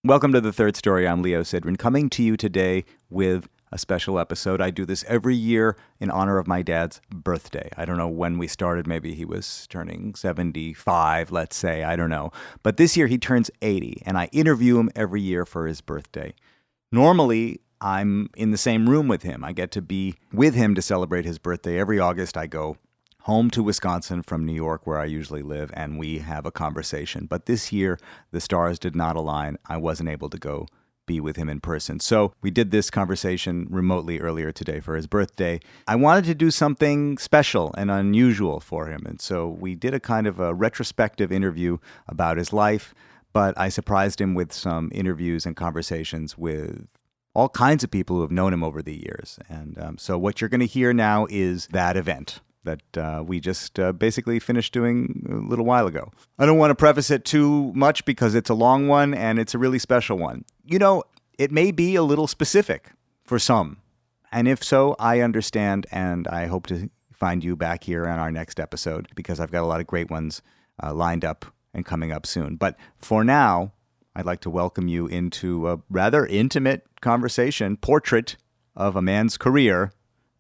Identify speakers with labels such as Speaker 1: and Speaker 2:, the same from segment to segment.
Speaker 1: Welcome to The Third Story. I'm Leo Sidran, coming to you today with a special episode. I do this every year in honor of my dad's birthday. I don't know when we started. Maybe he was turning 75, let's say. I don't know. But this year he turns 80, and I interview him every year for his birthday. Normally, I'm in the same room with him. I get to be with him to celebrate his birthday. Every August, I go home to Wisconsin from New York, where I usually live, and we have a conversation. But this year, the stars did not align. I wasn't able to go be with him in person. So we did this conversation remotely earlier today for his birthday. I wanted to do something special and unusual for him. And so we did a kind of a retrospective interview about his life, but I surprised him with some interviews and conversations with all kinds of people who have known him over the years. And so what you're going to hear now is that event that we just basically finished doing a little while ago. I don't want to preface it too much because it's a long one and it's a really special one. You know, it may be a little specific for some. And if so, I understand, and I hope to find you back here on our next episode because I've got a lot of great ones lined up and coming up soon. But for now, I'd like to welcome you into a rather intimate conversation, portrait of a man's career.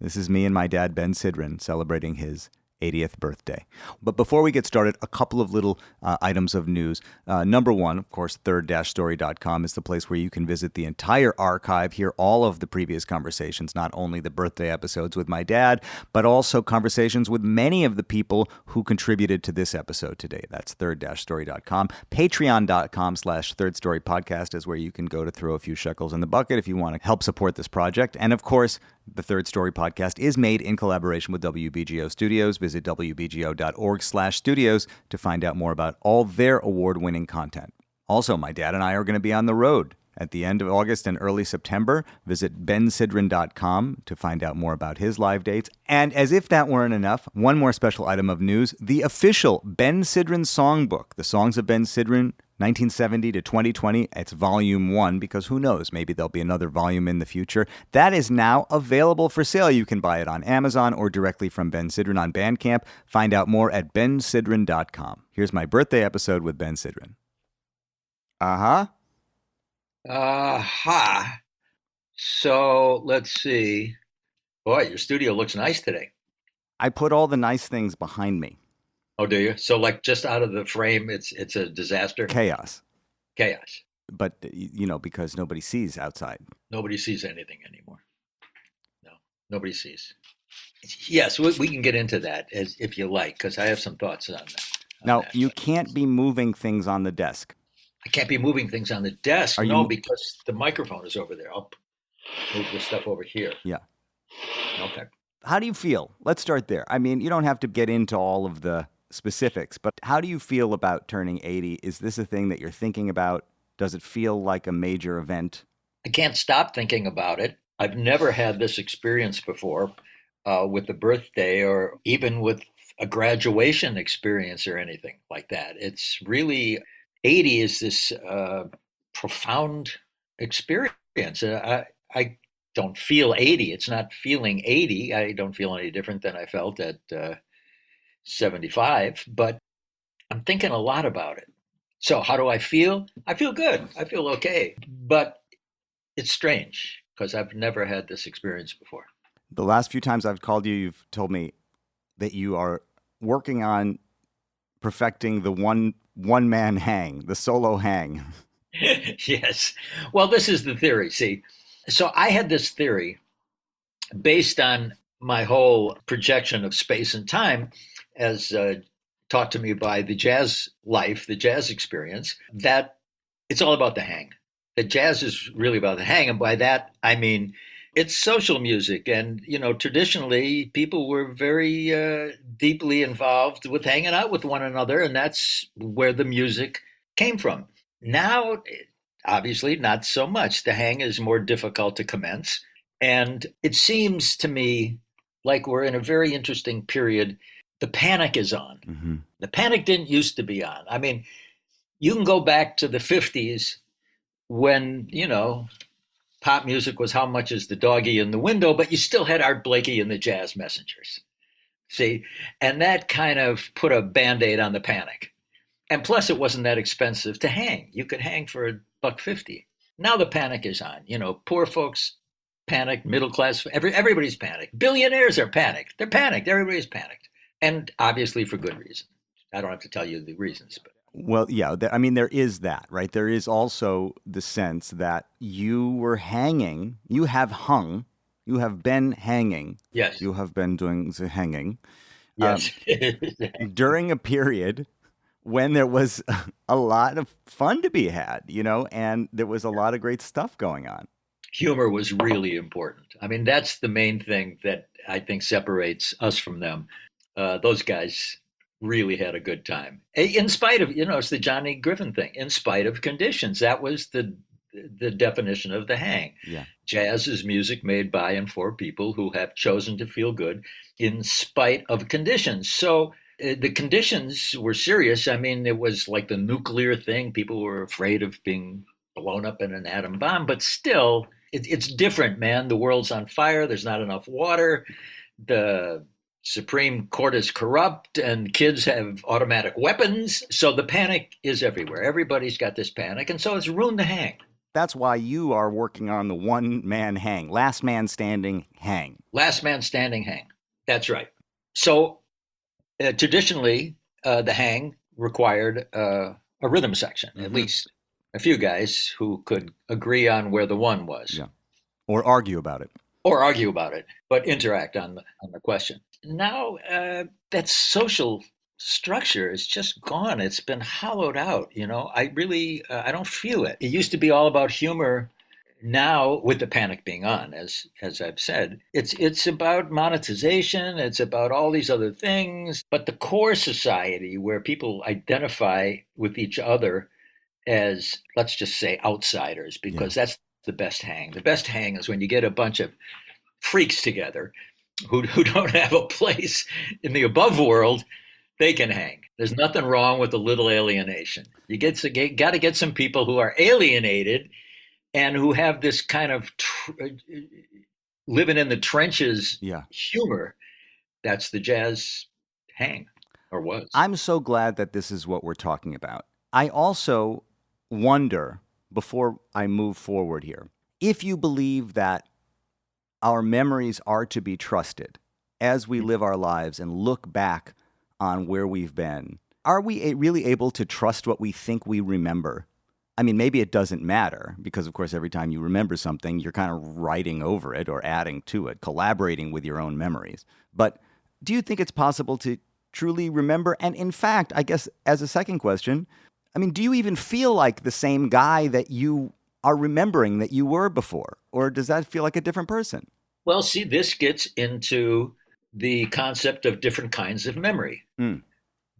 Speaker 1: This is me and my dad, Ben Sidran, celebrating his 80th birthday. But before we get started, a couple of little items of news. Number one, of course, third-story.com is the place where you can visit the entire archive, hear all of the previous conversations, not only the birthday episodes with my dad, but also conversations with many of the people who contributed to this episode today. That's third-story.com. Patreon.com/thirdstorypodcast is where you can go to throw a few shekels in the bucket if you want to help support this project. And of course, the Third Story podcast is made in collaboration with WBGO Studios. Visit wbgo.org/studios to find out more about all their award-winning content. Also, my dad and I are going to be on the road at the end of August and early September. Visit bensidran.com to find out more about his live dates. And as if that weren't enough, one more special item of news, the official Ben Sidran songbook, The Songs of Ben Sidran, 1970 to 2020, it's volume 1, because who knows, maybe there'll be another volume in the future. That is now available for sale. You can buy it on Amazon or directly from Ben Sidran on Bandcamp. Find out more at bensidran.com. Here's my birthday episode with Ben Sidran.
Speaker 2: So let's see. Boy, your studio looks nice today.
Speaker 1: I put all the nice things behind me.
Speaker 2: Oh, do you? So like just out of the frame, it's a disaster?
Speaker 1: Chaos.
Speaker 2: But,
Speaker 1: you know, because nobody sees outside.
Speaker 2: Nobody sees anything anymore. No, nobody sees. Yes, we can get into that if you like, because I have some thoughts on that.
Speaker 1: Now, you can't be moving things on the desk.
Speaker 2: I can't be moving things on the desk. Because the microphone is over there. I'll move this stuff over here.
Speaker 1: Yeah.
Speaker 2: Okay.
Speaker 1: How do you feel? Let's start there. I mean, you don't have to get into all of the specifics, but how do you feel about turning 80? Is this a thing that you're thinking about? Does it feel like a major event?
Speaker 2: I can't stop thinking about it. I've never had this experience before with the birthday or even with a graduation experience or anything like that. It's really, 80 is this profound experience. I don't feel 80. It's not feeling 80. I don't feel any different than I felt at 75, but I'm thinking a lot about it. So how do I feel? I feel good. I feel okay. But it's strange because I've never had this experience before.
Speaker 1: The last few times I've called you, you've told me that you are working on perfecting the one-man hang, the solo hang.
Speaker 2: Yes. Well, this is the theory. See, so I had this theory based on my whole projection of space and time as taught to me by the jazz life, the jazz experience, that it's all about the hang. That jazz is really about the hang. And by that, I mean, it's social music. And, you know, traditionally, people were very deeply involved with hanging out with one another. And that's where the music came from. Now, obviously, not so much. The hang is more difficult to commence. And it seems to me like we're in a very interesting period. The panic is on. Mm-hmm. The panic didn't used to be on. I mean, you can go back to the 50s when, you know, pop music was How Much Is the Doggy in the Window, but you still had Art Blakey and the Jazz Messengers. See, and that kind of put a Band-Aid on the panic. And plus, it wasn't that expensive to hang. You could hang for $1.50. Now the panic is on. Poor folks panicked, middle class, everybody's panicked. Billionaires are panicked. They're panicked. Everybody's panicked. And obviously for good reason. I don't have to tell you the reasons. But.
Speaker 1: Well, yeah, there is that, right? There is also the sense that you were hanging, you have been hanging.
Speaker 2: Yes.
Speaker 1: You have been doing the hanging.
Speaker 2: Yes.
Speaker 1: During a period when there was a lot of fun to be had, and there was a lot of great stuff going on.
Speaker 2: Humor was really important. I mean, that's the main thing that I think separates us from them. Those guys really had a good time. In spite of, it's the Johnny Griffin thing. In spite of conditions, that was the definition of the hang.
Speaker 1: Yeah.
Speaker 2: Jazz is music made by and for people who have chosen to feel good in spite of conditions. So the conditions were serious. I mean, it was like the nuclear thing. People were afraid of being blown up in an atom bomb, but still, it's different, man. The world's on fire. There's not enough water. The Supreme Court is corrupt and kids have automatic weapons. So the panic is everywhere. Everybody's got this panic. And so it's ruined the hang.
Speaker 1: That's why you are working on the one-man hang, last man standing hang.
Speaker 2: Last man standing hang. That's right. So traditionally, the hang required a rhythm section, at least a few guys who could agree on where the one was.
Speaker 1: Yeah. Or argue about it.
Speaker 2: But interact on the question. Now that social structure is just gone. It's been hollowed out. I really, I don't feel it. It used to be all about humor. Now, with the panic being on, as I've said, it's about monetization. It's about all these other things. But the core society, where people identify with each other as, let's just say, outsiders, because that's the best hang. The best hang is when you get a bunch of freaks together who don't have a place in the above world. They can hang. There's nothing wrong with a little alienation. You got to get some people who are alienated and who have this kind of living in the trenches humor. That's the jazz hang, or was.
Speaker 1: I'm so glad that this is what we're talking about. I also wonder, before I move forward here, if you believe that our memories are to be trusted as we live our lives and look back on where we've been. Are we really able to trust what we think we remember? I mean, maybe it doesn't matter because, of course, every time you remember something, you're kind of writing over it or adding to it, collaborating with your own memories. But do you think it's possible to truly remember? And in fact, I guess as a second question, I mean, do you even feel like the same guy that you are remembering that you were before? Or does that feel like a different person?
Speaker 2: Well, see, this gets into the concept of different kinds of memory.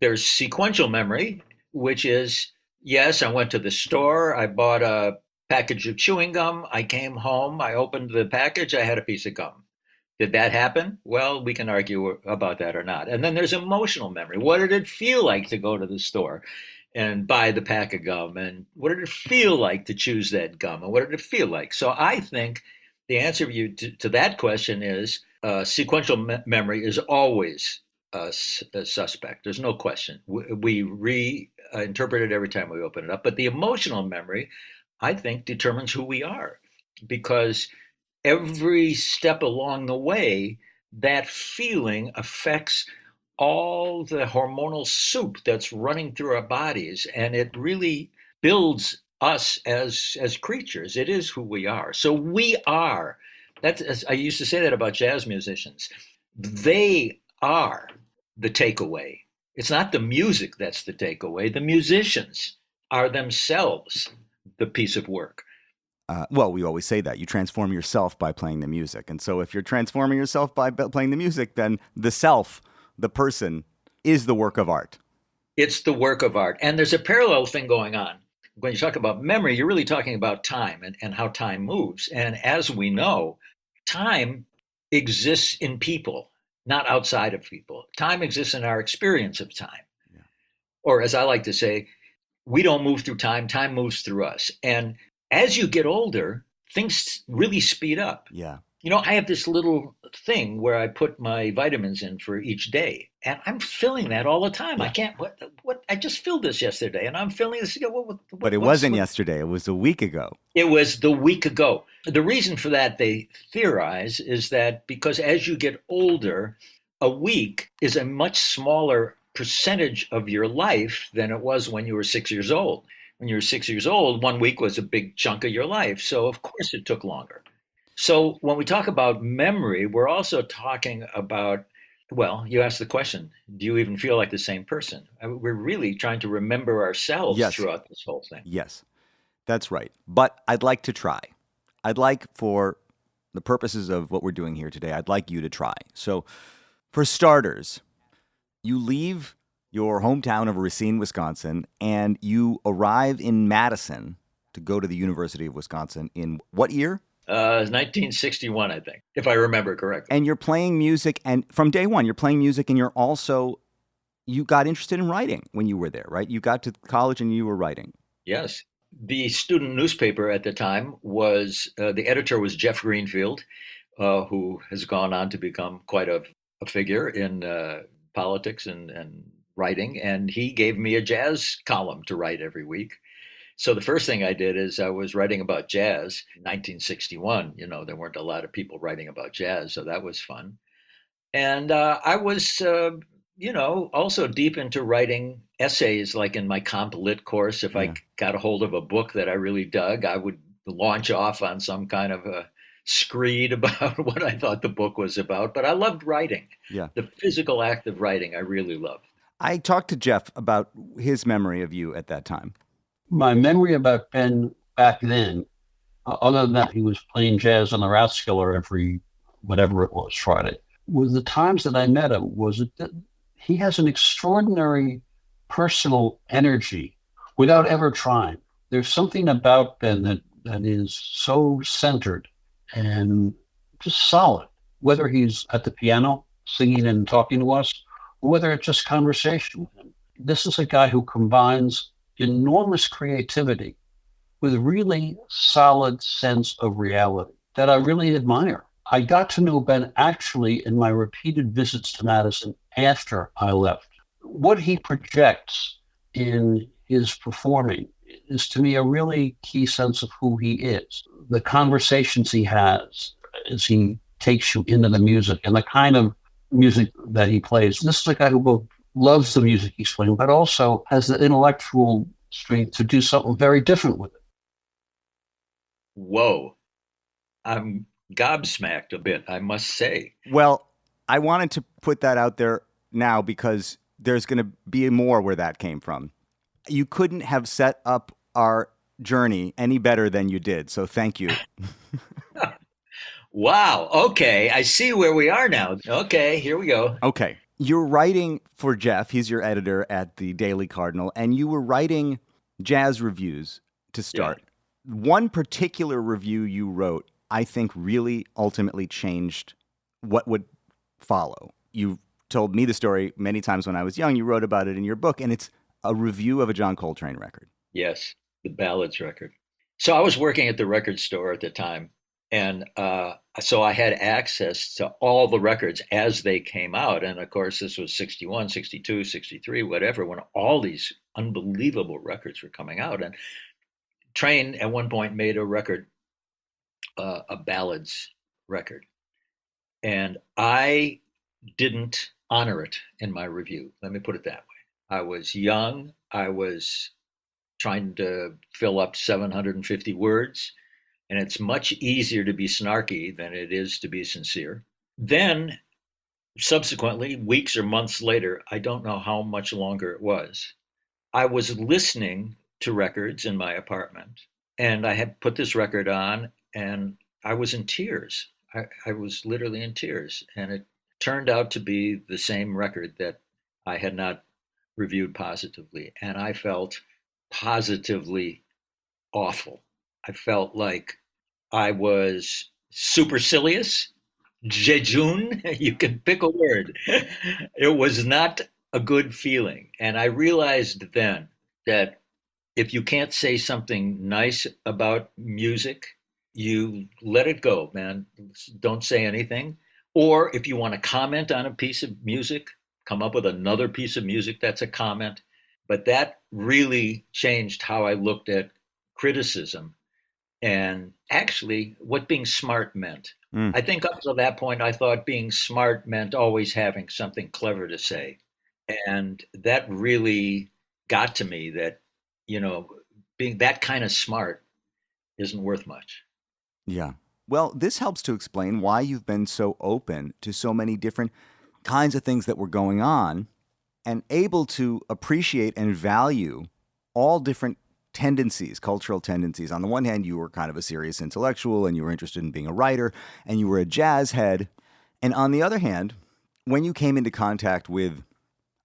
Speaker 2: There's sequential memory, which is, yes, I went to the store, I bought a package of chewing gum, I came home, I opened the package, I had a piece of gum. Did that happen? Well, we can argue about that or not. And then there's emotional memory. What did it feel like to go to the store and buy the pack of gum? And what did it feel like to choose that gum? And what did it feel like? So I think the answer to that question is sequential memory is always a suspect. There's no question. We reinterpret it every time we open it up. But the emotional memory, I think, determines who we are, because every step along the way, that feeling affects all the hormonal soup that's running through our bodies, and it really builds us as creatures. It is who we are. So we are. That's, I used to say that about jazz musicians. They are the takeaway. It's not the music that's the takeaway. The musicians are themselves the piece of work.
Speaker 1: Well, we always say that. You transform yourself by playing the music. And so if you're transforming yourself by playing the music, then the self, the person, is the work of art.
Speaker 2: It's the work of art. And there's a parallel thing going on. When you talk about memory, you're really talking about time and how time moves. And as we know, time exists in people, not outside of people. Time exists in our experience of time. Yeah. Or as I like to say, we don't move through time, time moves through us. And as you get older, things really speed up.
Speaker 1: Yeah.
Speaker 2: I have this little thing where I put my vitamins in for each day, and I'm filling that all the time. I
Speaker 1: Yeah.
Speaker 2: can't. What? I just filled this yesterday, and I'm filling this.
Speaker 1: But it wasn't yesterday. It was a week ago.
Speaker 2: It was the week ago. The reason for that, they theorize, is that because as you get older, a week is a much smaller percentage of your life than it was when you were 6 years old. When you were 6 years old, 1 week was a big chunk of your life. So, of course, it took longer. So, when we talk about memory, we're also talking about, well, you asked the question, do you even feel like the same person? We're really trying to remember ourselves
Speaker 1: Yes.
Speaker 2: throughout this whole thing.
Speaker 1: Yes, that's right. But I'd like to try. I'd like, for the purposes of what we're doing here today, I'd like you to try. So, for starters, you leave your hometown of Racine, Wisconsin, and you arrive in Madison to go to the University of Wisconsin in what year?
Speaker 2: 1961, I think, if I remember correctly.
Speaker 1: And you're playing music, and from day one, you're playing music, and you got interested in writing when you were there, right? You got to college and you were writing.
Speaker 2: Yes. The student newspaper at the time was, the editor was Jeff Greenfield, who has gone on to become quite a figure in politics and writing. And he gave me a jazz column to write every week. So the first thing I did is I was writing about jazz in 1961. There weren't a lot of people writing about jazz, so that was fun. And I was, also deep into writing essays, like in my comp lit course. If I got a hold of a book that I really dug, I would launch off on some kind of a screed about what I thought the book was about. But I loved writing.
Speaker 1: Yeah.
Speaker 2: The physical act of writing, I really loved.
Speaker 1: I talked to Jeff about his memory of you at that time.
Speaker 3: My memory about Ben back then, other than that he was playing jazz on the Rathskeller every, whatever it was, Friday, was the times that I met him, was that he has an extraordinary personal energy without ever trying. There's something about Ben that is so centered and just solid, whether he's at the piano singing and talking to us, or whether it's just conversation with him. This is a guy who combines enormous creativity with a really solid sense of reality that I really admire. I got to know Ben actually in my repeated visits to Madison after I left. What he projects in his performing is, to me, a really key sense of who he is. The conversations he has as he takes you into the music and the kind of music that he plays. This is a guy who both loves the music he's playing, but also has the intellectual strength to do something very different with it.
Speaker 2: Whoa. I'm gobsmacked a bit, I must say.
Speaker 1: Well, I wanted to put that out there now because there's going to be more where that came from. You couldn't have set up our journey any better than you did, so thank you.
Speaker 2: Wow. Okay. I see where we are now. Okay. Here we go.
Speaker 1: Okay. You're writing for Jeff. He's your editor at the Daily Cardinal, and you were writing jazz reviews to start. Yeah. One particular review you wrote, I think, really ultimately changed what would follow. You told me the story many times when I was young. You wrote about it in your book, and it's a review of a John Coltrane record.
Speaker 2: Yes, the Ballads record. So I was working at the record store at the time. And so I had access to all the records as they came out. And of course, this was 61, 62, 63, whatever, when all these unbelievable records were coming out. And Train at one point made a record, a ballads record. And I didn't honor it in my review. Let me put it that way. I was young. I was trying to fill up 750 words. And it's much easier to be snarky than it is to be sincere. Then, subsequently, weeks or months later, I don't know how much longer it was, I was listening to records in my apartment, and I had put this record on, and I was in tears. I was literally in tears, and it turned out to be the same record that I had not reviewed positively, and I felt positively awful. I felt like I was supercilious, jejune, you can pick a word. It was not a good feeling. And I realized then that if you can't say something nice about music, you let it go, man. Don't say anything. Or if you want to comment on a piece of music, come up with another piece of music that's a comment. But that really changed how I looked at criticism and actually what being smart meant.
Speaker 1: Mm.
Speaker 2: I think up to that point, I thought being smart meant always having something clever to say. And that really got to me that, being that kind of smart isn't worth much.
Speaker 1: Yeah. Well, this helps to explain why you've been so open to so many different kinds of things that were going on and able to appreciate and value all different tendencies, cultural tendencies. On the one hand, you were kind of a serious intellectual and you were interested in being a writer and you were a jazz head. And on the other hand, when you came into contact with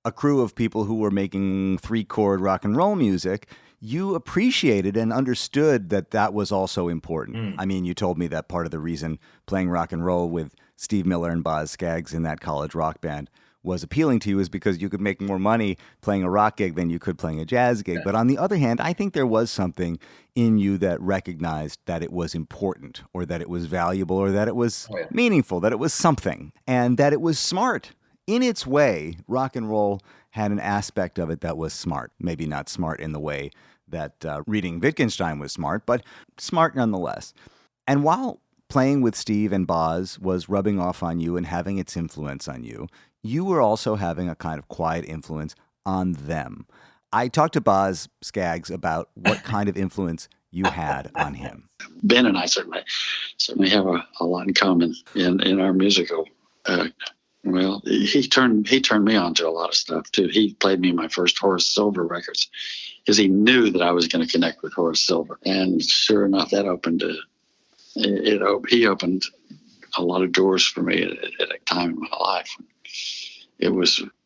Speaker 1: a crew of people who were making 3-chord rock and roll music, you appreciated and understood that that was also important.
Speaker 2: Mm.
Speaker 1: I mean, you told me that part of the reason playing rock and roll with Steve Miller and Boz Scaggs in that college rock band was appealing to you is because you could make more money playing a rock gig than you could playing a jazz gig. But on the other hand, I think there was something in you that recognized that it was important or that it was valuable or that it was meaningful, that it was something and that it was smart. In its way, rock and roll had an aspect of it that was smart. Maybe not smart in the way that reading Wittgenstein was smart, but smart nonetheless. And while playing with Steve and Boz was rubbing off on you and having its influence on you, you were also having a kind of quiet influence on them. I talked to Boz Scaggs about what kind of influence you had on him.
Speaker 4: Ben and I certainly have a lot in common in our musical. Well, he turned me on to a lot of stuff too. He played me my first Horace Silver records because he knew that I was going to connect with Horace Silver, and sure enough, that he opened a lot of doors for me at a time in my life.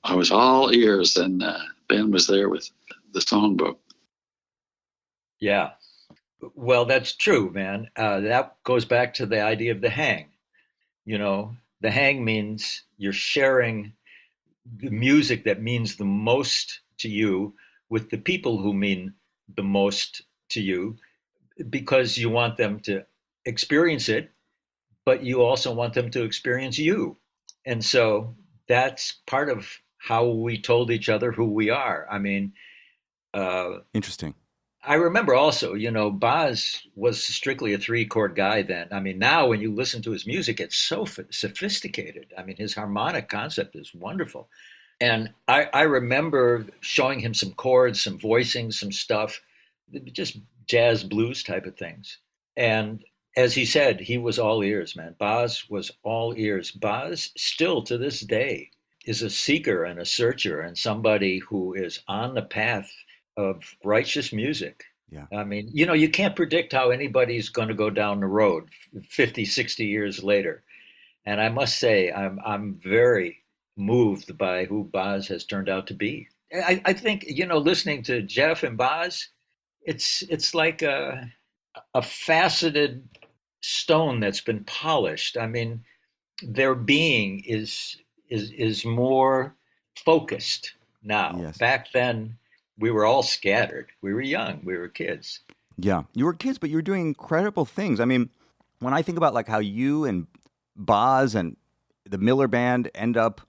Speaker 4: I was all ears, and Ben was there with the songbook.
Speaker 2: Yeah, well, that's true, man. That goes back to the idea of the hang. The hang means you're sharing the music that means the most to you with the people who mean the most to you, because you want them to experience it, but you also want them to experience you. And so that's part of how we told each other who we are. I mean,
Speaker 1: Interesting.
Speaker 2: I remember also, Boz was strictly a 3-chord guy then. I mean, now when you listen to his music, it's so sophisticated. I mean, his harmonic concept is wonderful. And I remember showing him some chords, some voicing, some stuff, just jazz blues type of things. And as he said, he was all ears, man. Boz was all ears. Boz still to this day is a seeker and a searcher and somebody who is on the path of righteous music.
Speaker 1: Yeah.
Speaker 2: I mean, you can't predict how anybody's going to go down the road 50, 60 years later. And I must say, I'm very moved by who Boz has turned out to be. I think, listening to Jeff and Boz, it's like a faceted stone that's been polished. I mean, their being is more focused now.
Speaker 1: Yes.
Speaker 2: Back then, we were all scattered. We were young. We were kids.
Speaker 1: Yeah, you were kids, but you were doing incredible things. I mean, when I think about like how you and Boz and the Miller Band end up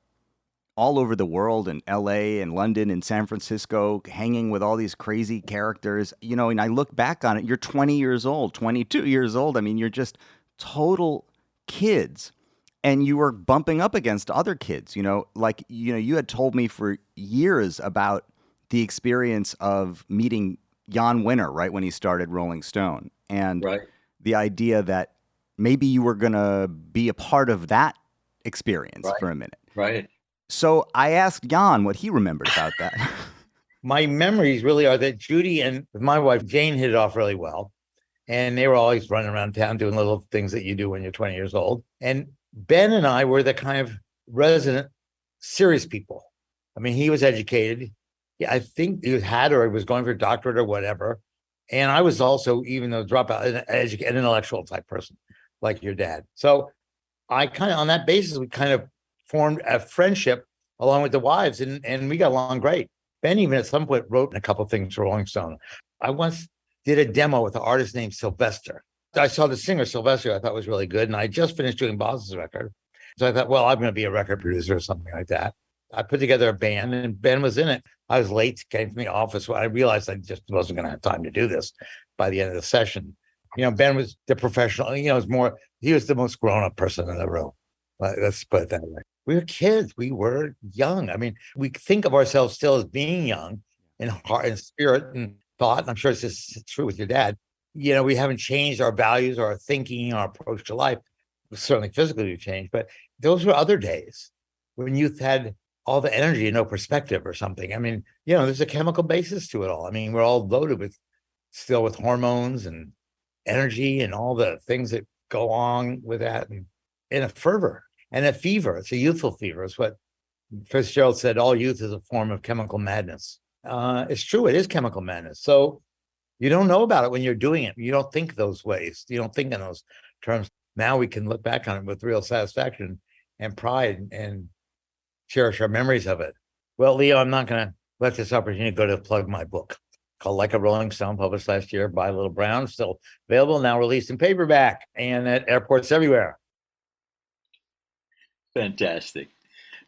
Speaker 1: all over the world in LA and London and San Francisco, hanging with all these crazy characters, and I look back on it, you're 20 years old, 22 years old. I mean, you're just total kids. And you were bumping up against other kids, you had told me for years about the experience of meeting Jann Wenner right when he started Rolling Stone. And the idea that maybe you were going to be a part of that experience for a minute.
Speaker 2: Right.
Speaker 1: So I asked Jann what he remembered about that.
Speaker 5: My memories really are that Judy and my wife, Jane, hit it off really well. And they were always running around town doing little things that you do when you're 20 years old. And Ben and I were the kind of resident serious people. I mean, he was educated. Yeah, I think he had or he was going for a doctorate or whatever. And I was also, even though dropout, an intellectual type person like your dad. So I kind of, on that basis, we kind of formed a friendship along with the wives, and we got along great. Ben even at some point wrote a couple of things for Rolling Stone. I once did a demo with an artist named Sylvester. I saw the singer Sylvester, I thought was really good. And I just finished doing Boz's record. So I thought, well, I'm going to be a record producer or something like that. I put together a band and Ben was in it. I was late, came from the office. I realized I just wasn't going to have time to do this by the end of the session. Ben was the professional, he was the most grown-up person in the room. Let's put it that way. We were kids. We were young. I mean, we think of ourselves still as being young in heart and spirit and thought. And I'm sure it's just true with your dad. We haven't changed our values, our thinking, our approach to life. Certainly physically we've changed, but those were other days when youth had all the energy and no perspective or something. I mean, there's a chemical basis to it all. I mean, we're all loaded with hormones and energy and all the things that go on with that, and in a fervor and a fever. It's a youthful fever. It's what Fitzgerald said, all youth is a form of chemical madness. It's true. It is chemical madness. So you don't know about it when you're doing it. You don't think those ways. You don't think in those terms. Now we can look back on it with real satisfaction and pride and cherish our memories of it. Well, Leo, I'm not going to let this opportunity go to plug my book called Like a Rolling Stone, published last year by Little Brown, still available, now released in paperback and at airports everywhere.
Speaker 2: Fantastic.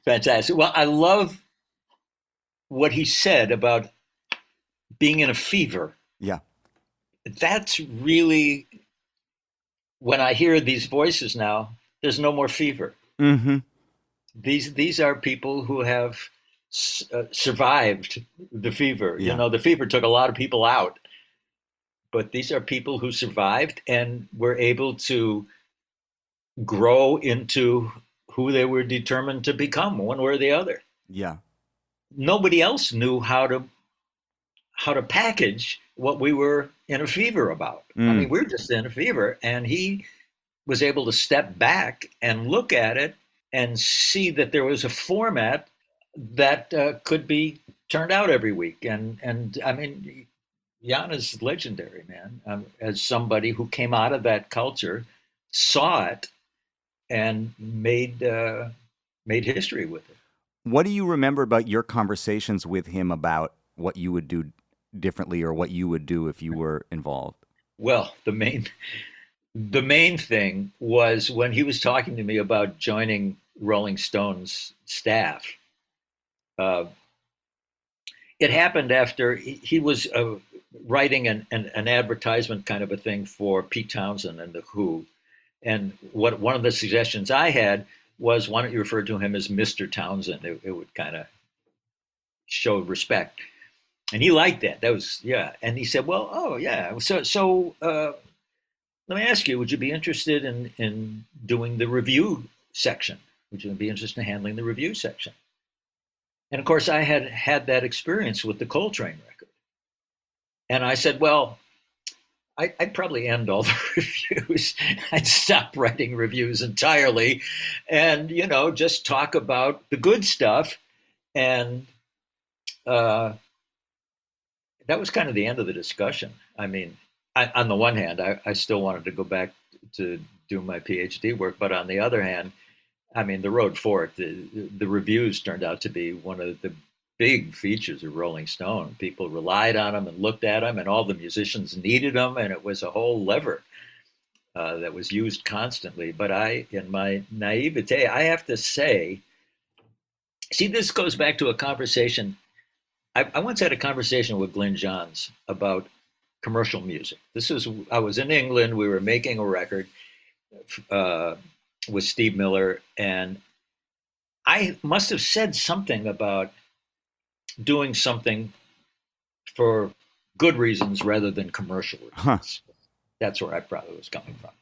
Speaker 2: Well, I love what he said about being in a fever.
Speaker 1: Yeah.
Speaker 2: That's really, when I hear these voices now, there's no more fever.
Speaker 1: Mm-hmm.
Speaker 2: These are people who have survived the fever.
Speaker 1: Yeah.
Speaker 2: The fever took a lot of people out, but these are people who survived and were able to grow into who they were determined to become, one way or the other.
Speaker 1: Yeah.
Speaker 2: Nobody else knew how to package what we were in a fever about. I mean, we're just in a fever, and he was able to step back and look at it and see that there was a format that could be turned out every week. And I mean, Jann is legendary, man. As somebody who came out of that culture, saw it, and made history with it.
Speaker 1: What do you remember about your conversations with him about what you would do differently or what you would do if you were involved?
Speaker 2: Well, the main thing was when he was talking to me about joining Rolling Stone's staff. It happened after he was writing an advertisement kind of a thing for Pete Townsend and the Who. And one of the suggestions I had was, why don't you refer to him as Mr. Townsend? It would kind of show respect. And he liked that. That was, yeah. And he said, well, oh, yeah. So let me ask you, would you be interested in doing the review section? Would you be interested in handling the review section? And of course, I had that experience with the Coltrane record. And I said, well, I'd probably end all the reviews. I'd stop writing reviews entirely and, just talk about the good stuff. And that was kind of the end of the discussion. I mean, on the one hand, I still wanted to go back to do my PhD work. But on the other hand, I mean, the road for it, the reviews turned out to be one of the big features of Rolling Stone. People relied on them and looked at them, and all the musicians needed them, and it was a whole lever that was used constantly. But in my naivete, I have to say, see, this goes back to a conversation. I once had a conversation with Glyn Johns about commercial music. I was in England. We were making a record with Steve Miller, and I must have said something about doing something for good reasons rather than commercial reasons. Huh. That's where I probably was coming from.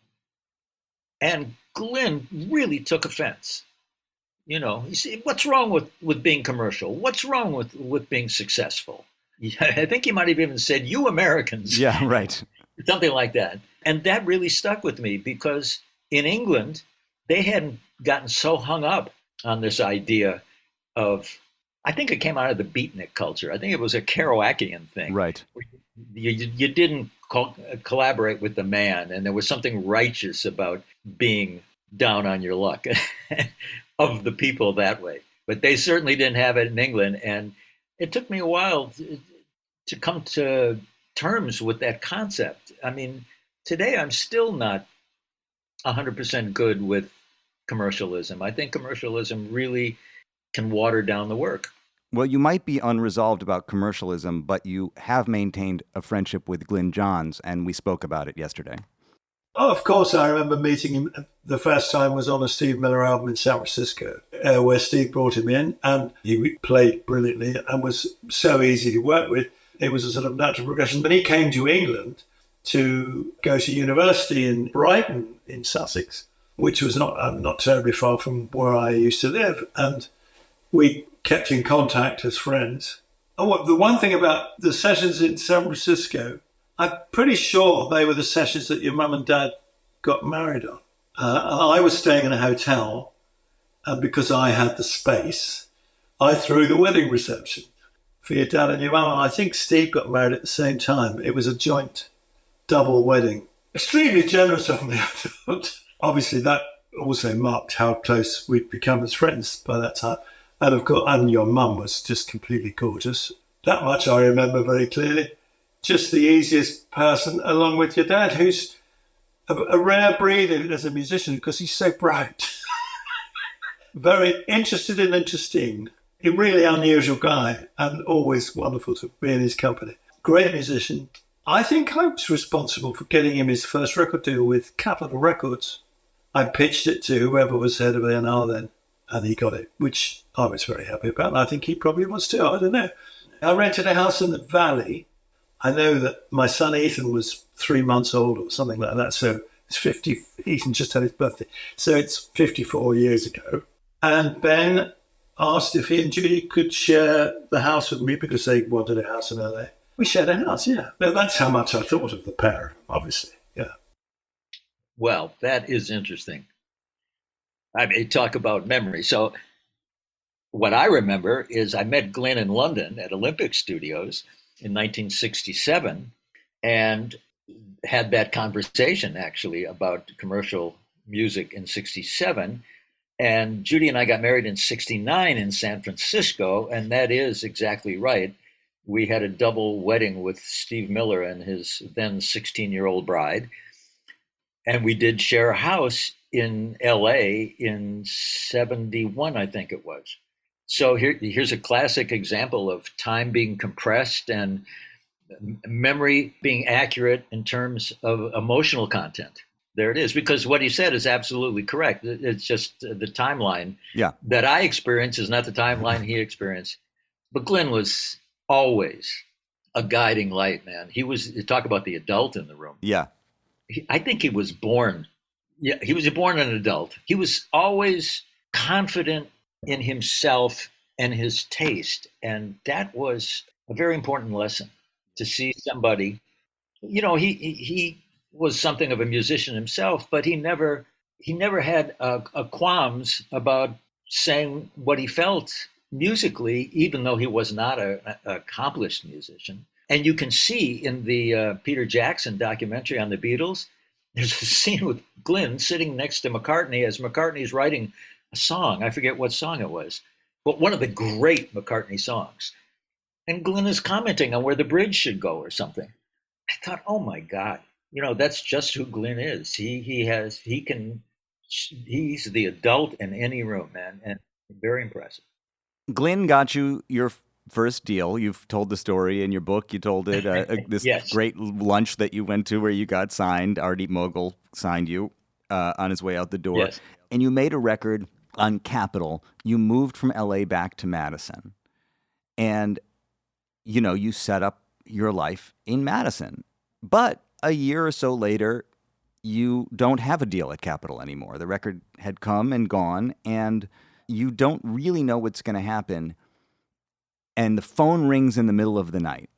Speaker 2: And Glyn really took offense. He said, what's wrong with being commercial? What's wrong with being successful? I think he might have even said, you Americans.
Speaker 1: Yeah, right.
Speaker 2: Something like that. And that really stuck with me because in England, they hadn't gotten so hung up on this idea of, I think it came out of the beatnik culture. I think it was a Kerouacian thing.
Speaker 1: Right.
Speaker 2: You didn't collaborate with the man, and there was something righteous about being down on your luck of the people that way. But they certainly didn't have it in England, and it took me a while to come to terms with that concept. I mean, today I'm still not 100% good with commercialism. I think commercialism really can water down the work.
Speaker 1: Well, you might be unresolved about commercialism, but you have maintained a friendship with Glyn Johns, and we spoke about it yesterday.
Speaker 6: Oh, of course, I remember meeting him. The first time was on a Steve Miller album in San Francisco, where Steve brought him in, and he played brilliantly and was so easy to work with. It was a sort of natural progression. But he came to England to go to university in Brighton in Sussex, which was not terribly far from where I used to live. And we kept in contact as friends. Oh, the one thing about the sessions in San Francisco, I'm pretty sure they were the sessions that your mum and dad got married on. I was staying in a hotel, and because I had the space, I threw the wedding reception for your dad and your mum. And I think Steve got married at the same time. It was a joint double wedding. Extremely generous of me, I thought. Obviously, that also marked how close we'd become as friends by that time. And of course, and your mum was just completely gorgeous. That much I remember very clearly. Just the easiest person, along with your dad, who's a rare breed as a musician because he's so bright. Very interested and interesting. A really unusual guy and always wonderful to be in his company. Great musician. I think I was responsible for getting him his first record deal with Capitol Records. I pitched it to whoever was head of A&R then, and he got it, which I was very happy about. And I think he probably was too. I don't know. I rented a house in the Valley. I know that my son Ethan was 3 months old or something like that. So it's 50. Ethan just had his birthday. So it's 54 years ago. And Ben asked if he and Judy could share the house with me because they wanted a house in LA. We shared a house, yeah. That's how much I thought of the pair, obviously. Yeah.
Speaker 2: Well, that is interesting. I mean, talk about memory. So what I remember is I met Glyn in London at Olympic Studios in 1967 and had that conversation actually about commercial music in 67. And Judy and I got married in 69 in San Francisco. And that is exactly right. We had a double wedding with Steve Miller and his then 16-year-old bride. And we did share a house in LA in 71, I think it was. So here's a classic example of time being compressed and memory being accurate in terms of emotional content. There it is, because what he said is absolutely correct. It's just the timeline that I experience is not the timeline he experienced. But Glyn was always a guiding light, man. He was, you talk about the adult in the room.
Speaker 1: Yeah.
Speaker 2: I think he was born. Yeah, he was born an adult. He was always confident in himself and his taste. And that was a very important lesson to see somebody, you know, he was something of a musician himself, but he never had a qualms about saying what he felt musically, even though he was not an accomplished musician. And you can see in the Peter Jackson documentary on the Beatles, there's a scene with Glyn sitting next to McCartney as McCartney's writing a song. I forget what song it was, but one of the great McCartney songs. And Glyn is commenting on where the bridge should go or something. I thought, oh my God, you know, that's just who Glyn is. He's the adult in any room, man, and very impressive.
Speaker 1: Glyn got you your first deal. You've told the story in your book. You told it this
Speaker 2: yes.
Speaker 1: great lunch that you went to where you got signed. Artie Mogul signed you on his way out the door.
Speaker 2: Yes.
Speaker 1: And you made a record on Capitol. You moved from LA back to Madison. And, you know, you set up your life in Madison. But a year or so later, you don't have a deal at Capitol anymore. The record had come and gone, and you don't really know what's going to happen. And the phone rings in the middle of the night.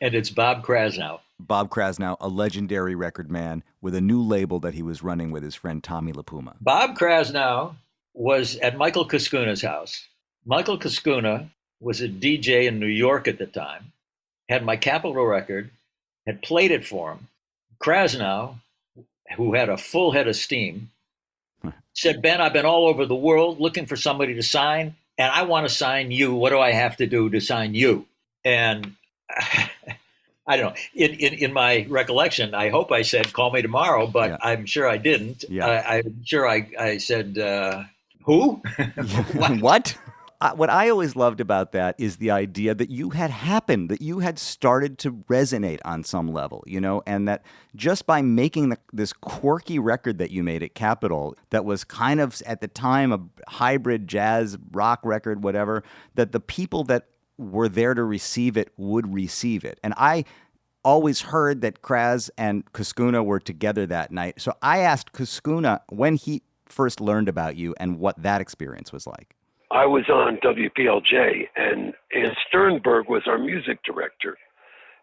Speaker 2: And it's Bob Krasnow.
Speaker 1: Bob Krasnow, a legendary record man with a new label that he was running with his friend Tommy LaPuma.
Speaker 2: Bob Krasnow was at Michael Cuscuna's house. Michael Cuscuna was a DJ in New York at the time, had my Capitol record, had played it for him. Krasnow, who had a full head of steam, said, Ben, I've been all over the world looking for somebody to sign, and I want to sign you. What do I have to do to sign you? And I don't know. In my recollection, I hope I said, call me tomorrow, but
Speaker 1: Yeah.
Speaker 2: I'm sure I didn't.
Speaker 1: Yeah.
Speaker 2: I'm sure I said, who?
Speaker 1: What? What I always loved about that is the idea that you had happened, that you had started to resonate on some level, and that just by making this quirky record that you made at Capitol, that was kind of at the time a hybrid jazz rock record, whatever, that the people that were there to receive it would receive it. And I always heard that Kraz and Cuscuna were together that night. So I asked Cuscuna when he first learned about you and what that experience was like.
Speaker 7: I was on WPLJ, and Ann Sternberg was our music director.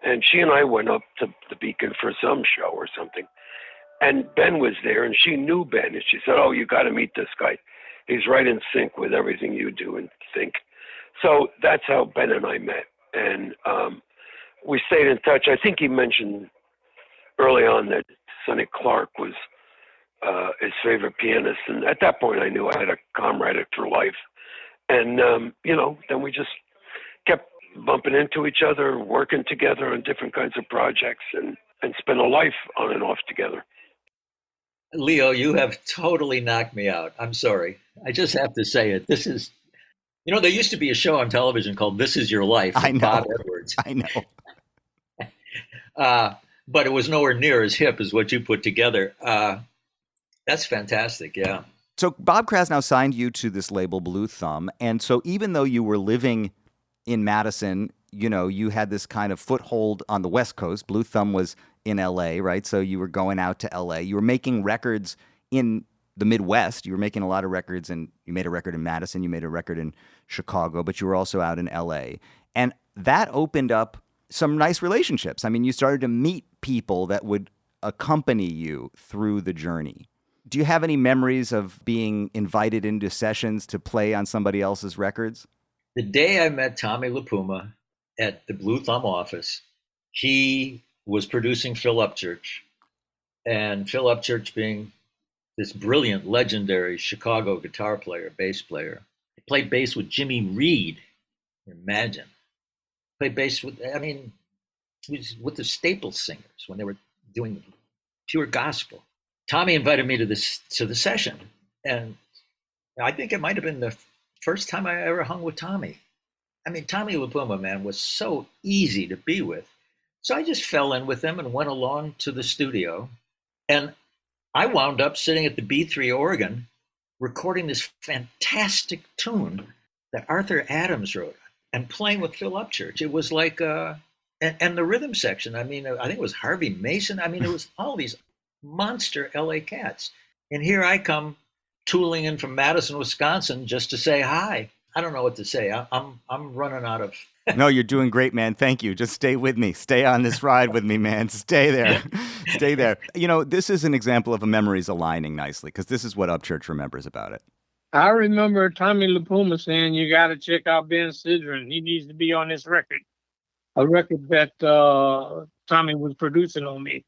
Speaker 7: And she and I went up to the Beacon for some show or something. And Ben was there, and she knew Ben. And she said, oh, you got to meet this guy. He's right in sync with everything you do and think. So that's how Ben and I met. And we stayed in touch. I think he mentioned early on that Sonny Clark was his favorite pianist. And at that point, I knew I had a comrade for life. And, then we just kept bumping into each other, working together on different kinds of projects and spent a life on and off together.
Speaker 2: Leo, you have totally knocked me out. I'm sorry. I just have to say it. This is, there used to be a show on television called This Is Your Life with Bob Edwards.
Speaker 1: I know.
Speaker 2: But it was nowhere near as hip as what you put together. That's fantastic. Yeah.
Speaker 1: So Bob Krasnow signed you to this label, Blue Thumb. And so even though you were living in Madison, you had this kind of foothold on the West Coast. Blue Thumb was in L.A., right? So you were going out to L.A. You were making records in the Midwest. You were making a lot of records, and you made a record in Madison. You made a record in Chicago, but you were also out in L.A. And that opened up some nice relationships. I mean, you started to meet people that would accompany you through the journey. Do you have any memories of being invited into sessions to play on somebody else's records?
Speaker 2: The day I met Tommy LaPuma at the Blue Thumb office, he was producing Phil Upchurch. And Phil Upchurch being this brilliant, legendary Chicago guitar player, bass player. He played bass with Jimmy Reed. Imagine. Played bass with, he was with the Staples Singers when they were doing pure gospel. Tommy invited me to the session, and I think it might have been the first time I ever hung with Tommy. Tommy LaPuma, man, was so easy to be with. So I just fell in with him and went along to the studio, and I wound up sitting at the B3 organ recording this fantastic tune that Arthur Adams wrote and playing with Phil Upchurch. It was like, and the rhythm section, I think it was Harvey Mason. It was all these monster LA cats. And here I come tooling in from Madison, Wisconsin, just to say hi. I don't know what to say. I'm running out of.
Speaker 1: No, you're doing great, man. Thank you. Just stay with me. Stay on this ride with me, man. Stay there. Stay there. This is an example of a memories aligning nicely, because this is what Upchurch remembers about it.
Speaker 8: I remember Tommy LaPuma saying, you got to check out Ben Sidran. He needs to be on this record. A record that Tommy was producing on me.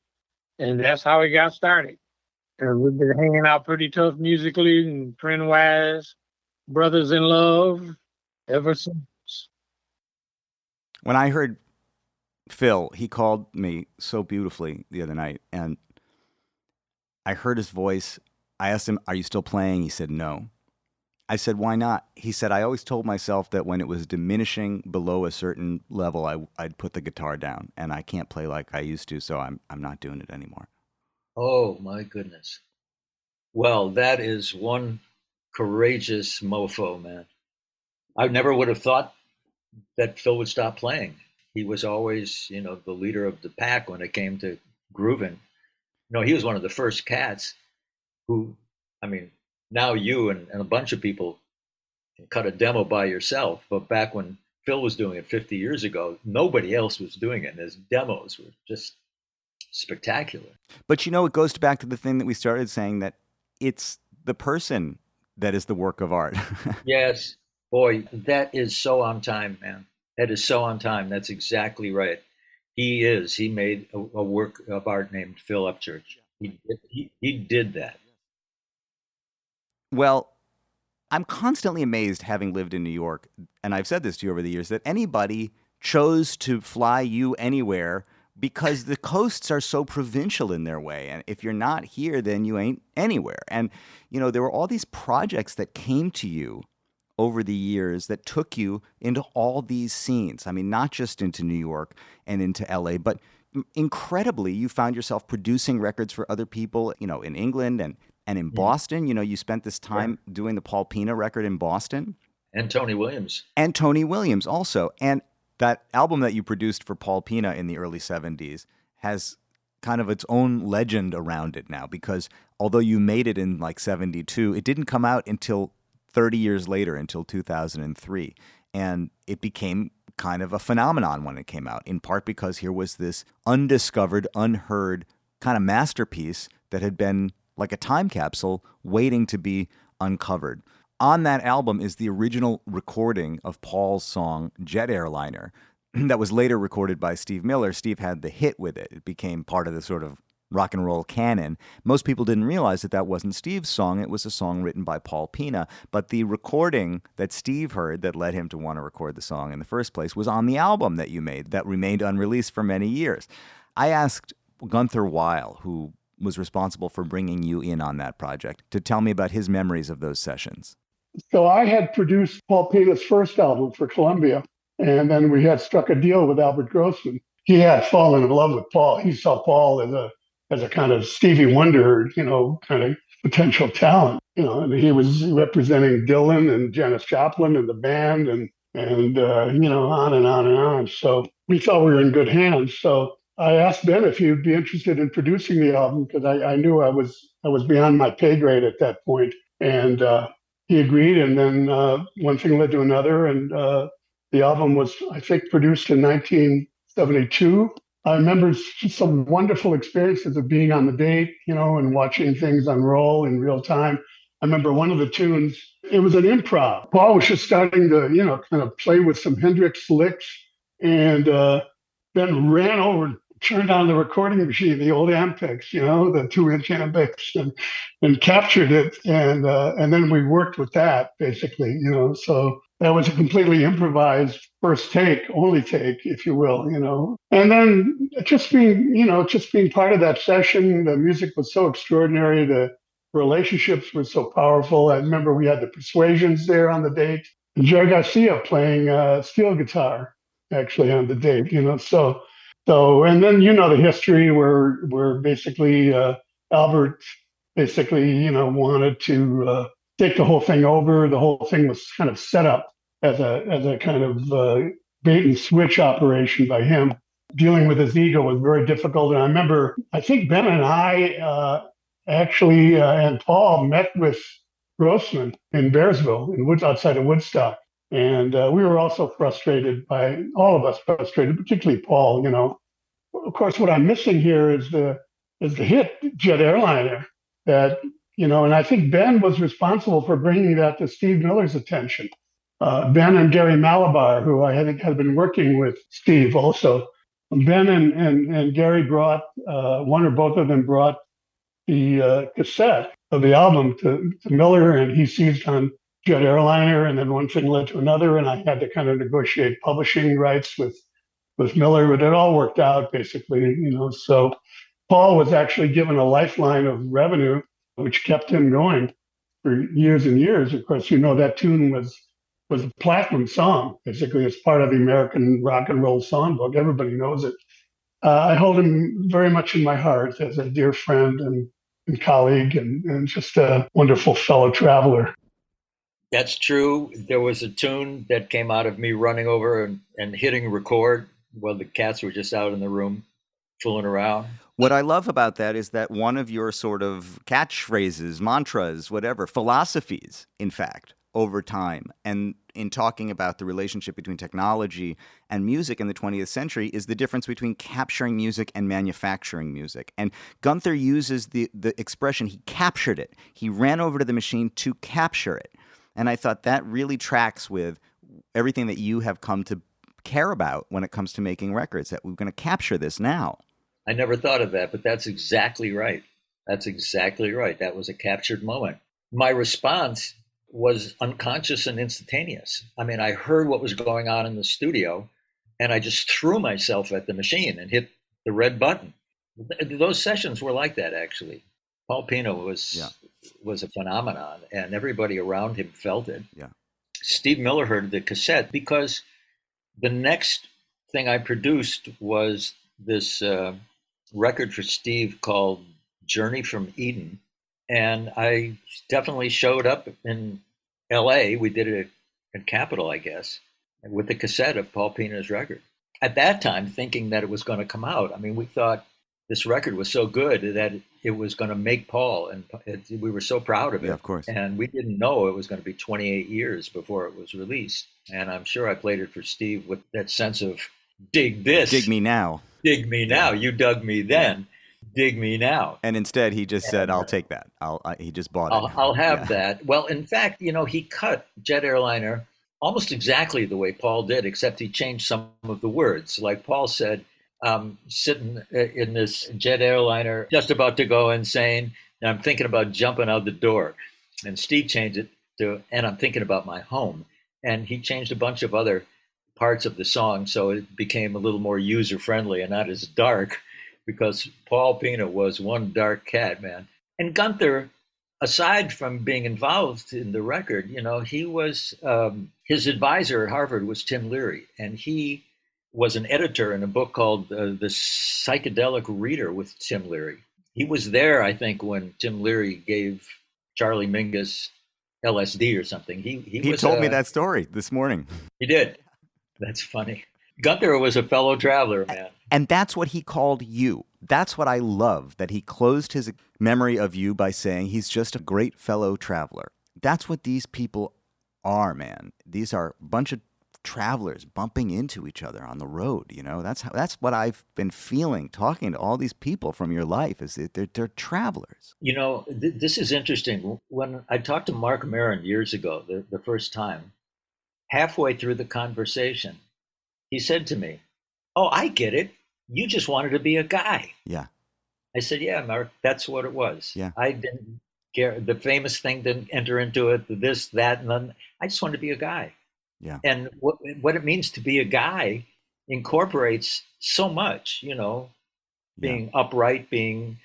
Speaker 8: And that's how it got started. And we've been hanging out pretty tough musically and friend-wise, brothers in love ever since.
Speaker 1: When I heard Phil, he called me so beautifully the other night, and I heard his voice. I asked him, are you still playing? He said, no. I said, why not? He said, I always told myself that when it was diminishing below a certain level, I'd put the guitar down, and I can't play like I used to, so I'm not doing it anymore.
Speaker 2: Oh, my goodness. Well, that is one courageous mofo, man. I never would have thought that Phil would stop playing. He was always, the leader of the pack when it came to grooving. He was one of the first cats who, now you and a bunch of people can cut a demo by yourself. But back when Phil was doing it 50 years ago, nobody else was doing it. And his demos were just spectacular.
Speaker 1: But, it goes back to the thing that we started saying, that it's the person that is the work of art.
Speaker 2: Yes. Boy, that is so on time, man. That is so on time. That's exactly right. He made a work of art named Phil Upchurch. He did that.
Speaker 1: Well, I'm constantly amazed, having lived in New York, and I've said this to you over the years, that anybody chose to fly you anywhere because the coasts are so provincial in their way. And if you're not here, then you ain't anywhere. And, there were all these projects that came to you over the years that took you into all these scenes. I mean, not just into New York and into LA, but incredibly, you found yourself producing records for other people, in England and in Boston. You spent this time doing the Paul Pina record in Boston.
Speaker 2: And Tony Williams.
Speaker 1: And Tony Williams also. And that album that you produced for Paul Pina in the early 70s has kind of its own legend around it now, because although you made it in like 72, it didn't come out until 30 years later, until 2003. And it became kind of a phenomenon when it came out, in part because here was this undiscovered, unheard kind of masterpiece that had been like a time capsule waiting to be uncovered. On that album is the original recording of Paul's song Jet Airliner that was later recorded by Steve Miller. Steve had the hit with it. It became part of the sort of rock and roll canon. Most people didn't realize that that wasn't Steve's song. It was a song written by Paul Pina. But the recording that Steve heard that led him to want to record the song in the first place was on the album that you made that remained unreleased for many years. I asked Gunther Weil, who was responsible for bringing you in on that project, to tell me about his memories of those sessions.
Speaker 9: So I had produced Paul Pina's first album for Columbia, and then we had struck a deal with Albert Grossman. He had fallen in love with Paul. He saw Paul as a kind of Stevie Wonder, kind of potential talent. And he was representing Dylan and Janis Joplin and the band, and on and on and on. So we thought we were in good hands. So I asked Ben if he'd be interested in producing the album, because I knew I was beyond my pay grade at that point, and he agreed. And then one thing led to another, and the album was, I think, produced in 1972. I remember some wonderful experiences of being on the date, and watching things unroll in real time. I remember one of the tunes, it was an improv. Paul was just starting to, kind of play with some Hendrix licks, and Ben ran over and turned on the recording machine, the old Ampex, the 2-inch Ampex, and captured it. And then we worked with that, basically, so that was a completely improvised first take, only take, if you will, And then just being part of that session, the music was so extraordinary. The relationships were so powerful. I remember we had the Persuasions there on the date, and Jerry Garcia playing steel guitar, actually, on the date, So, and then, the history where basically Albert basically, wanted to take the whole thing over. The whole thing was kind of set up as a kind of bait and switch operation by him. Dealing with his ego was very difficult. And I remember, I think Ben and I and Paul met with Grossman in Bearsville, outside of Woodstock. And we were also frustrated all of us, particularly Paul, Of course, what I'm missing here is the hit Jet Airliner that, and I think Ben was responsible for bringing that to Steve Miller's attention. Ben and Gary Malabar, who I think had been working with Steve also. Ben and Gary brought, one or both of them brought the cassette of the album to Miller, and he seized on Jet Airliner, and then one thing led to another, and I had to kind of negotiate publishing rights with Miller, but it all worked out, basically, So Paul was actually given a lifeline of revenue, which kept him going for years and years. Of course, that tune was a platinum song. Basically, it's part of the American Rock and Roll Songbook. Everybody knows it. I hold him very much in my heart as a dear friend and colleague, and just a wonderful fellow traveler.
Speaker 2: That's true. There was a tune that came out of me running over and hitting record while the cats were just out in the room fooling around.
Speaker 1: What I love about that is that one of your sort of catchphrases, mantras, whatever, philosophies, in fact, over time, and in talking about the relationship between technology and music in the 20th century, is the difference between capturing music and manufacturing music. And Gunther uses the expression, he captured it. He ran over to the machine to capture it. And I thought that really tracks with everything that you have come to care about when it comes to making records, that we're going to capture this now.
Speaker 2: I never thought of that, but that's exactly right. That's exactly right. That was a captured moment. My response was unconscious and instantaneous. I mean, I heard what was going on in the studio, and I just threw myself at the machine and hit the red button. Those sessions were like that, actually. Paul Pino was a phenomenon, and everybody around him felt it.
Speaker 1: Yeah.
Speaker 2: Steve Miller heard the cassette because the next thing I produced was this record for Steve called Journey from Eden. And I definitely showed up in LA. We did it at Capitol, I guess, with the cassette of Paul Pino's record. At that time, thinking that it was going to come out. I mean, we thought this record was so good that it was going to make Paul, and we were so proud of it.
Speaker 1: Yeah, of course.
Speaker 2: And we didn't know it was going to be 28 years before it was released. And I'm sure I played it for Steve with that sense of, dig this.
Speaker 1: Dig me now.
Speaker 2: Dig me now. You dug me then. Dig me now.
Speaker 1: And instead, he just said, I'll take that. He just bought it.
Speaker 2: I'll have that. Well, in fact, he cut Jet Airliner almost exactly the way Paul did, except he changed some of the words. Like Paul said, sitting in this jet airliner, just about to go insane, and I'm thinking about jumping out the door. And Steve changed it to, and I'm thinking about my home. And he changed a bunch of other parts of the song so it became a little more user-friendly and not as dark, because Paul Pino was one dark cat, man. And Gunther, aside from being involved in the record, he was, his advisor at Harvard was Tim Leary, and he was an editor in a book called The Psychedelic Reader with Tim Leary. He was there, I think, when Tim Leary gave Charlie Mingus LSD or something. He
Speaker 1: told me that story this morning.
Speaker 2: He did. That's funny. Gunther was a fellow traveler, man.
Speaker 1: And that's what he called you. That's what I love, that he closed his memory of you by saying he's just a great fellow traveler. That's what these people are, man. These are a bunch of travelers bumping into each other on the road. That's what I've been feeling talking to all these people from your life, is that they're travelers.
Speaker 2: This is interesting. When I talked to Mark Maron years ago, the first time, halfway through the conversation, he said to me, "Oh, I get it. You just wanted to be a guy."
Speaker 1: Yeah.
Speaker 2: I said, "Yeah, Mark, that's what it was."
Speaker 1: Yeah.
Speaker 2: I didn't care. The famous thing didn't enter into it, this, that, and then I just wanted to be a guy.
Speaker 1: Yeah.
Speaker 2: And what it means to be a guy incorporates so much, being upright, being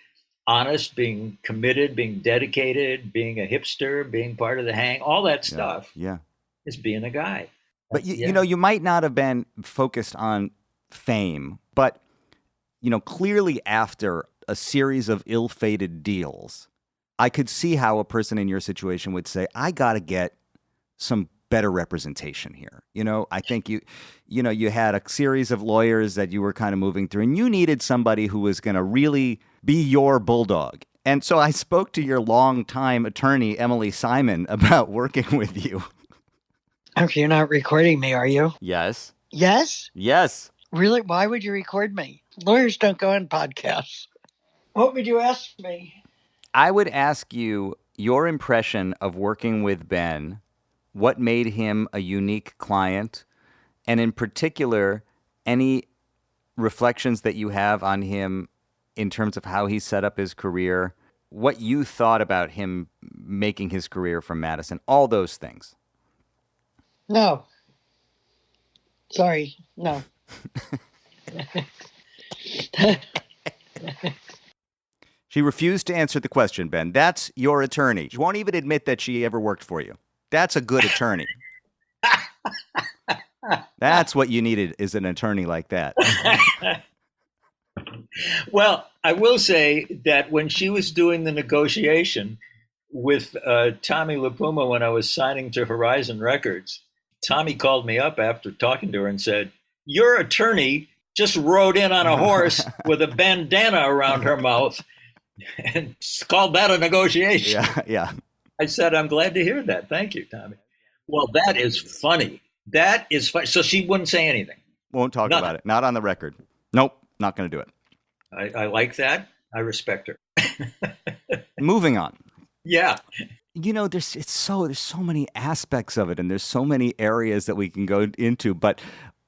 Speaker 2: honest, being committed, being dedicated, being a hipster, being part of the hang, all that stuff is being a guy.
Speaker 1: But, you might not have been focused on fame, but, clearly after a series of ill-fated deals, I could see how a person in your situation would say, I got to get some better representation here. I think you had a series of lawyers that you were kind of moving through, and you needed somebody who was going to really be your bulldog. And so I spoke to your longtime attorney, Emily Simon, about working with you.
Speaker 10: Okay, you're not recording me, are you?
Speaker 1: Yes.
Speaker 10: Yes?
Speaker 1: Yes.
Speaker 10: Really? Why would you record me? Lawyers don't go on podcasts. What would you ask me?
Speaker 1: I would ask you your impression of working with Ben, what made him a unique client, and in particular, any reflections that you have on him in terms of how he set up his career, what you thought about him making his career from Madison, all those things.
Speaker 10: No. Sorry, no.
Speaker 1: She refused to answer the question, Ben. That's your attorney. She won't even admit that she ever worked for you. That's a good attorney. That's what you needed, is an attorney like that.
Speaker 2: Well, I will say that when she was doing the negotiation with Tommy LaPuma when I was signing to Horizon Records, Tommy called me up after talking to her and said, "Your attorney just rode in on a horse with a bandana around her mouth and called that a negotiation."
Speaker 1: Yeah.
Speaker 2: I said, "I'm glad to hear that. Thank you, Tommy." Well, that is funny. That is funny. So she wouldn't say anything.
Speaker 1: Won't talk about it. Not on the record. Nope. Not going to do it.
Speaker 2: I like that. I respect her.
Speaker 1: Moving on.
Speaker 2: Yeah.
Speaker 1: There's so many aspects of it, and there's so many areas that we can go into. But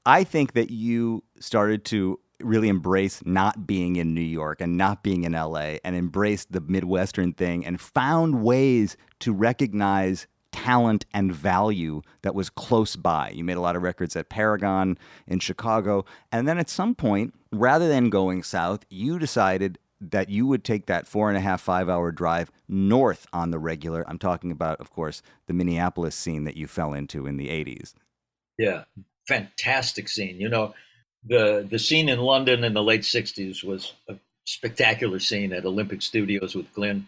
Speaker 1: I think that you started to really embrace not being in New York and not being in LA, and embraced the Midwestern thing and found ways to recognize talent and value that was close by. You made a lot of records at Paragon in Chicago. And then at some point, rather than going south, you decided that you would take that 4.5, 5-hour drive north on the regular. I'm talking about, of course, the Minneapolis scene that you fell into in the 80s.
Speaker 2: Yeah, fantastic scene. You know, the scene in London in the late 60s was a spectacular scene at Olympic Studios with Glenn.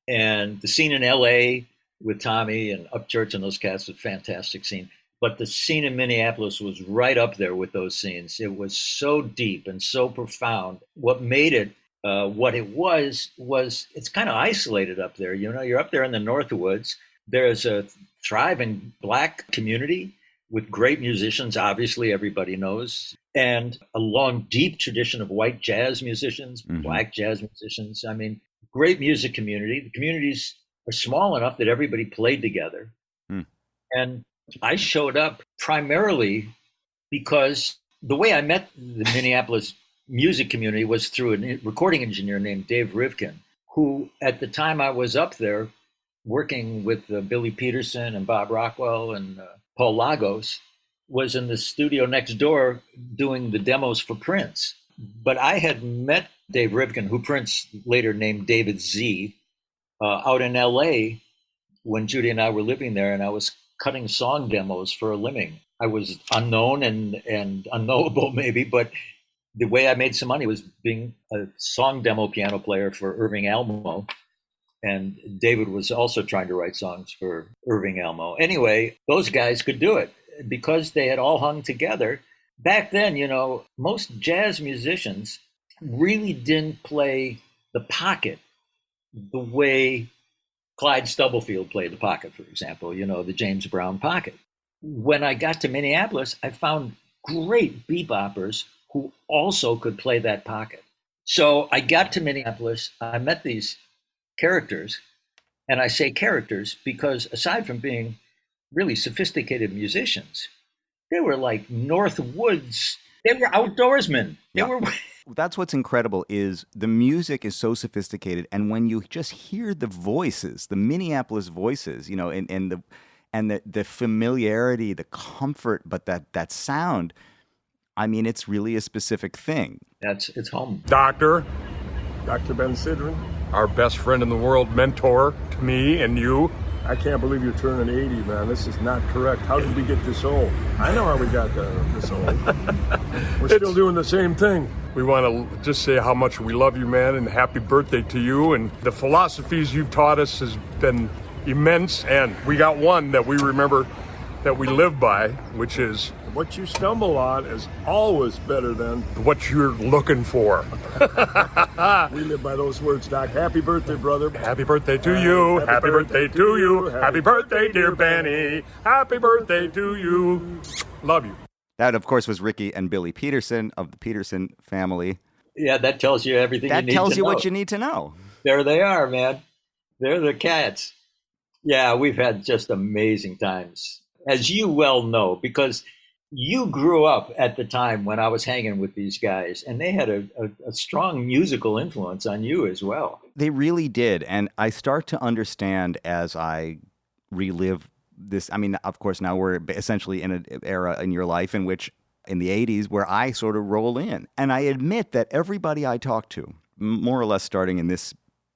Speaker 2: And the scene in LA with Tommy and Upchurch and those cats was a fantastic scene. But the scene in Minneapolis was right up there with those scenes. It was so deep and so profound. What made it what it was it's kind of isolated up there. You know, you're up there in the Northwoods. There's a thriving Black community with great musicians, obviously everybody knows, and a long, deep tradition of white jazz musicians, Black jazz musicians. I mean, great music community. The communities are small enough that everybody played together. And I showed up primarily because the way I met the Minneapolis music community was through a recording engineer named Dave Rivkin, who at the time I was up there working with Billy Peterson and Bob Rockwell and Paul Lagos, was in the studio next door doing the demos for Prince. But I had met Dave Rivkin, who Prince later named David Z, out in LA when Judy and I were living there, and I was cutting song demos for a living. I was unknown and unknowable maybe, but the way I made some money was being a song demo piano player for Irving Almo. And David was also trying to write songs for Irving Almo. Anyway, those guys could do it because they had all hung together. Back then, you know, most jazz musicians really didn't play the pocket the way Clyde Stubblefield played the pocket, for example, you know, the James Brown pocket. When I got to Minneapolis, I found great beboppers who also could play that pocket. So I got to Minneapolis, I met these characters, and I say characters because aside from being really sophisticated musicians, they were like Northwoods, they were outdoorsmen. They were.
Speaker 1: That's what's incredible is the music is so sophisticated, and when you just hear the voices, the Minneapolis voices, you know, and the familiarity, the comfort, but that sound, I mean, it's really a specific thing.
Speaker 2: It's home.
Speaker 11: Dr. Ben Sidran, our best friend in the world, mentor to me and you.
Speaker 12: I can't believe you're turning 80, man. This is not correct. How did we get this old? I know how we got this old. We're still doing the same thing.
Speaker 11: We want to just say how much we love you, man, and happy birthday to you. And the philosophies you've taught us has been immense. And we got one that we remember that we live by, which is
Speaker 12: what you stumble on is always better than
Speaker 11: what you're looking for.
Speaker 12: We live by those words, Doc. Happy birthday, brother.
Speaker 11: Happy birthday to you. Happy birthday to you. Happy birthday, dear Benny. Happy birthday to you. Love you.
Speaker 1: That, of course, was Ricky and Billy Peterson of the Peterson family.
Speaker 2: Yeah, that tells you everything you need to know.
Speaker 1: That tells you what you need to know.
Speaker 2: There they are, man. They're the cats. Yeah, we've had just amazing times, as you well know, because you grew up at the time when I was hanging with these guys, and they had a strong musical influence on you as well.
Speaker 1: They really did. And I start to understand as I relive this. I mean, of course, now we're essentially in an era in your life in which, in the 80s, where I sort of roll in. And I admit that everybody I talk to, more or less starting in this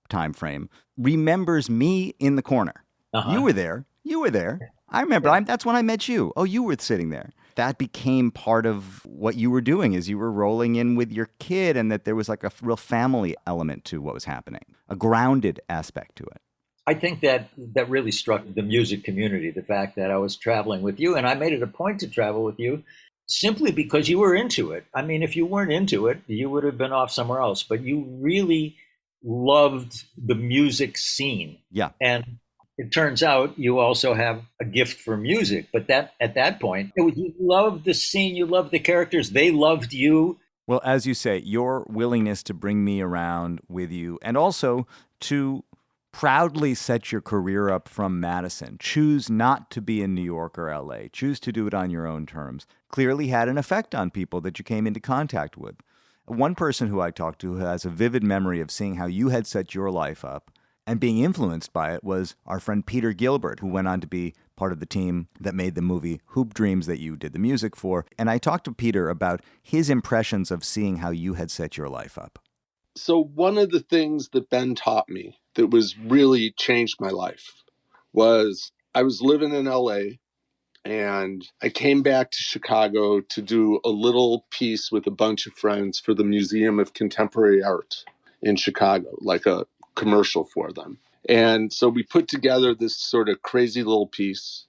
Speaker 1: time frame, remembers me in the corner. You were there. You were there. I remember. That's when I met you. Oh, you were sitting there. That became part of what you were doing, is you were rolling in with your kid, and that there was like a real family element to what was happening, a grounded aspect to it.
Speaker 2: I think that really struck the music community, the fact that I was traveling with you, and I made it a point to travel with you simply because you were into it. I mean, if you weren't into it, you would have been off somewhere else, but you really loved the music scene.
Speaker 1: Yeah.
Speaker 2: And it turns out you also have a gift for music, but that at that point, you loved the scene, you loved the characters, they loved you.
Speaker 1: Well, as you say, your willingness to bring me around with you, and also to proudly set your career up from Madison, choose not to be in New York or LA, choose to do it on your own terms, clearly had an effect on people that you came into contact with. One person who I talked to has a vivid memory of seeing how you had set your life up, and being influenced by it was our friend Peter Gilbert, who went on to be part of the team that made the movie Hoop Dreams that you did the music for. And I talked to Peter about his impressions of seeing how you had set your life up.
Speaker 13: So one of the things that Ben taught me that was really changed my life was I was living in LA and I came back to Chicago to do a little piece with a bunch of friends for the Museum of Contemporary Art in Chicago, like a commercial for them. And so we put together this sort of crazy little piece.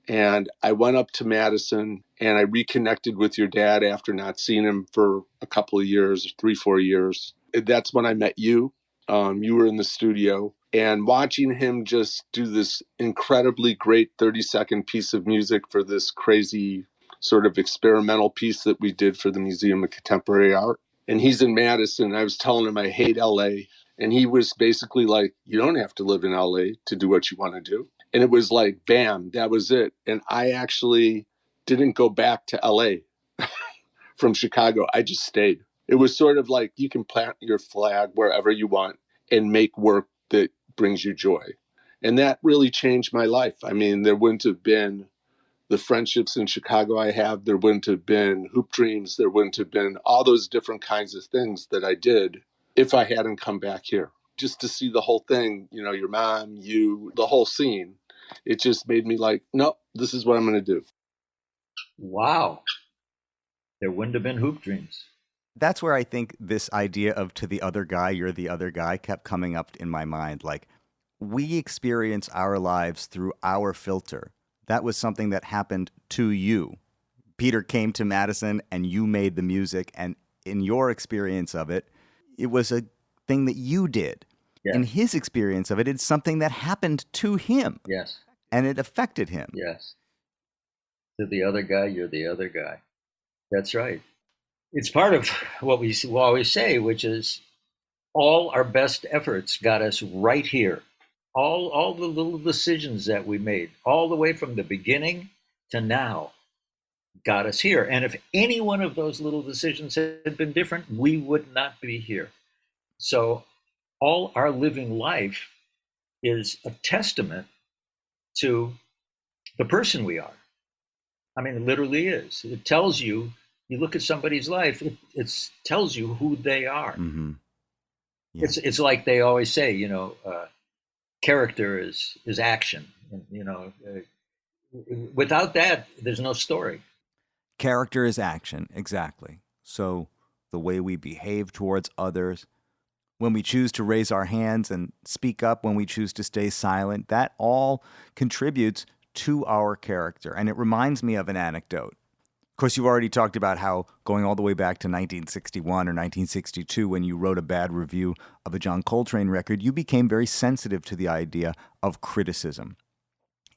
Speaker 13: And I went up to Madison and I reconnected with your dad after not seeing him for a couple of years, 3-4 years. That's when I met you. You were in the studio, and watching him just do this incredibly great 30-second piece of music for this crazy sort of experimental piece that we did for the Museum of Contemporary Art. And he's in Madison. I was telling him I hate LA. And he was basically like, you don't have to live in LA to do what you want to do. And it was like, bam, that was it. And I actually didn't go back to LA from Chicago. I just stayed. It was sort of like you can plant your flag wherever you want and make work that brings you joy. And that really changed my life. I mean, there wouldn't have been the friendships in Chicago I have. There wouldn't have been Hoop Dreams. There wouldn't have been all those different kinds of things that I did if I hadn't come back here. Just to see the whole thing, you know, your mom, you, the whole scene, it just made me like, no, this is what I'm going to do.
Speaker 2: Wow. There wouldn't have been Hoop Dreams.
Speaker 1: That's where I think this idea of to the other guy, you're the other guy kept coming up in my mind. Like, we experience our lives through our filter. That was something that happened to you. Peter came to Madison and you made the music. And in your experience of it, it was a thing that you did.
Speaker 2: Yeah.
Speaker 1: In his experience of it, it's something that happened to him.
Speaker 2: Yes.
Speaker 1: And it affected him.
Speaker 2: Yes. To the other guy, you're the other guy. That's right. It's part of what we always say, which is all our best efforts got us right here. All the little decisions that we made, all the way from the beginning to now, got us here. And if any one of those little decisions had been different, we would not be here. So all our living life is a testament to the person we are. I mean, it literally is. It tells you, you look at somebody's life, it tells you who they are.
Speaker 1: Mm-hmm. Yeah.
Speaker 2: It's like they always say, you know, character is action. You know, without that, there's no story.
Speaker 1: Character is action, exactly. So the way we behave towards others, when we choose to raise our hands and speak up, when we choose to stay silent, that all contributes to our character. And it reminds me of an anecdote. Of course, you've already talked about how going all the way back to 1961 or 1962, when you wrote a bad review of a John Coltrane record, you became very sensitive to the idea of criticism.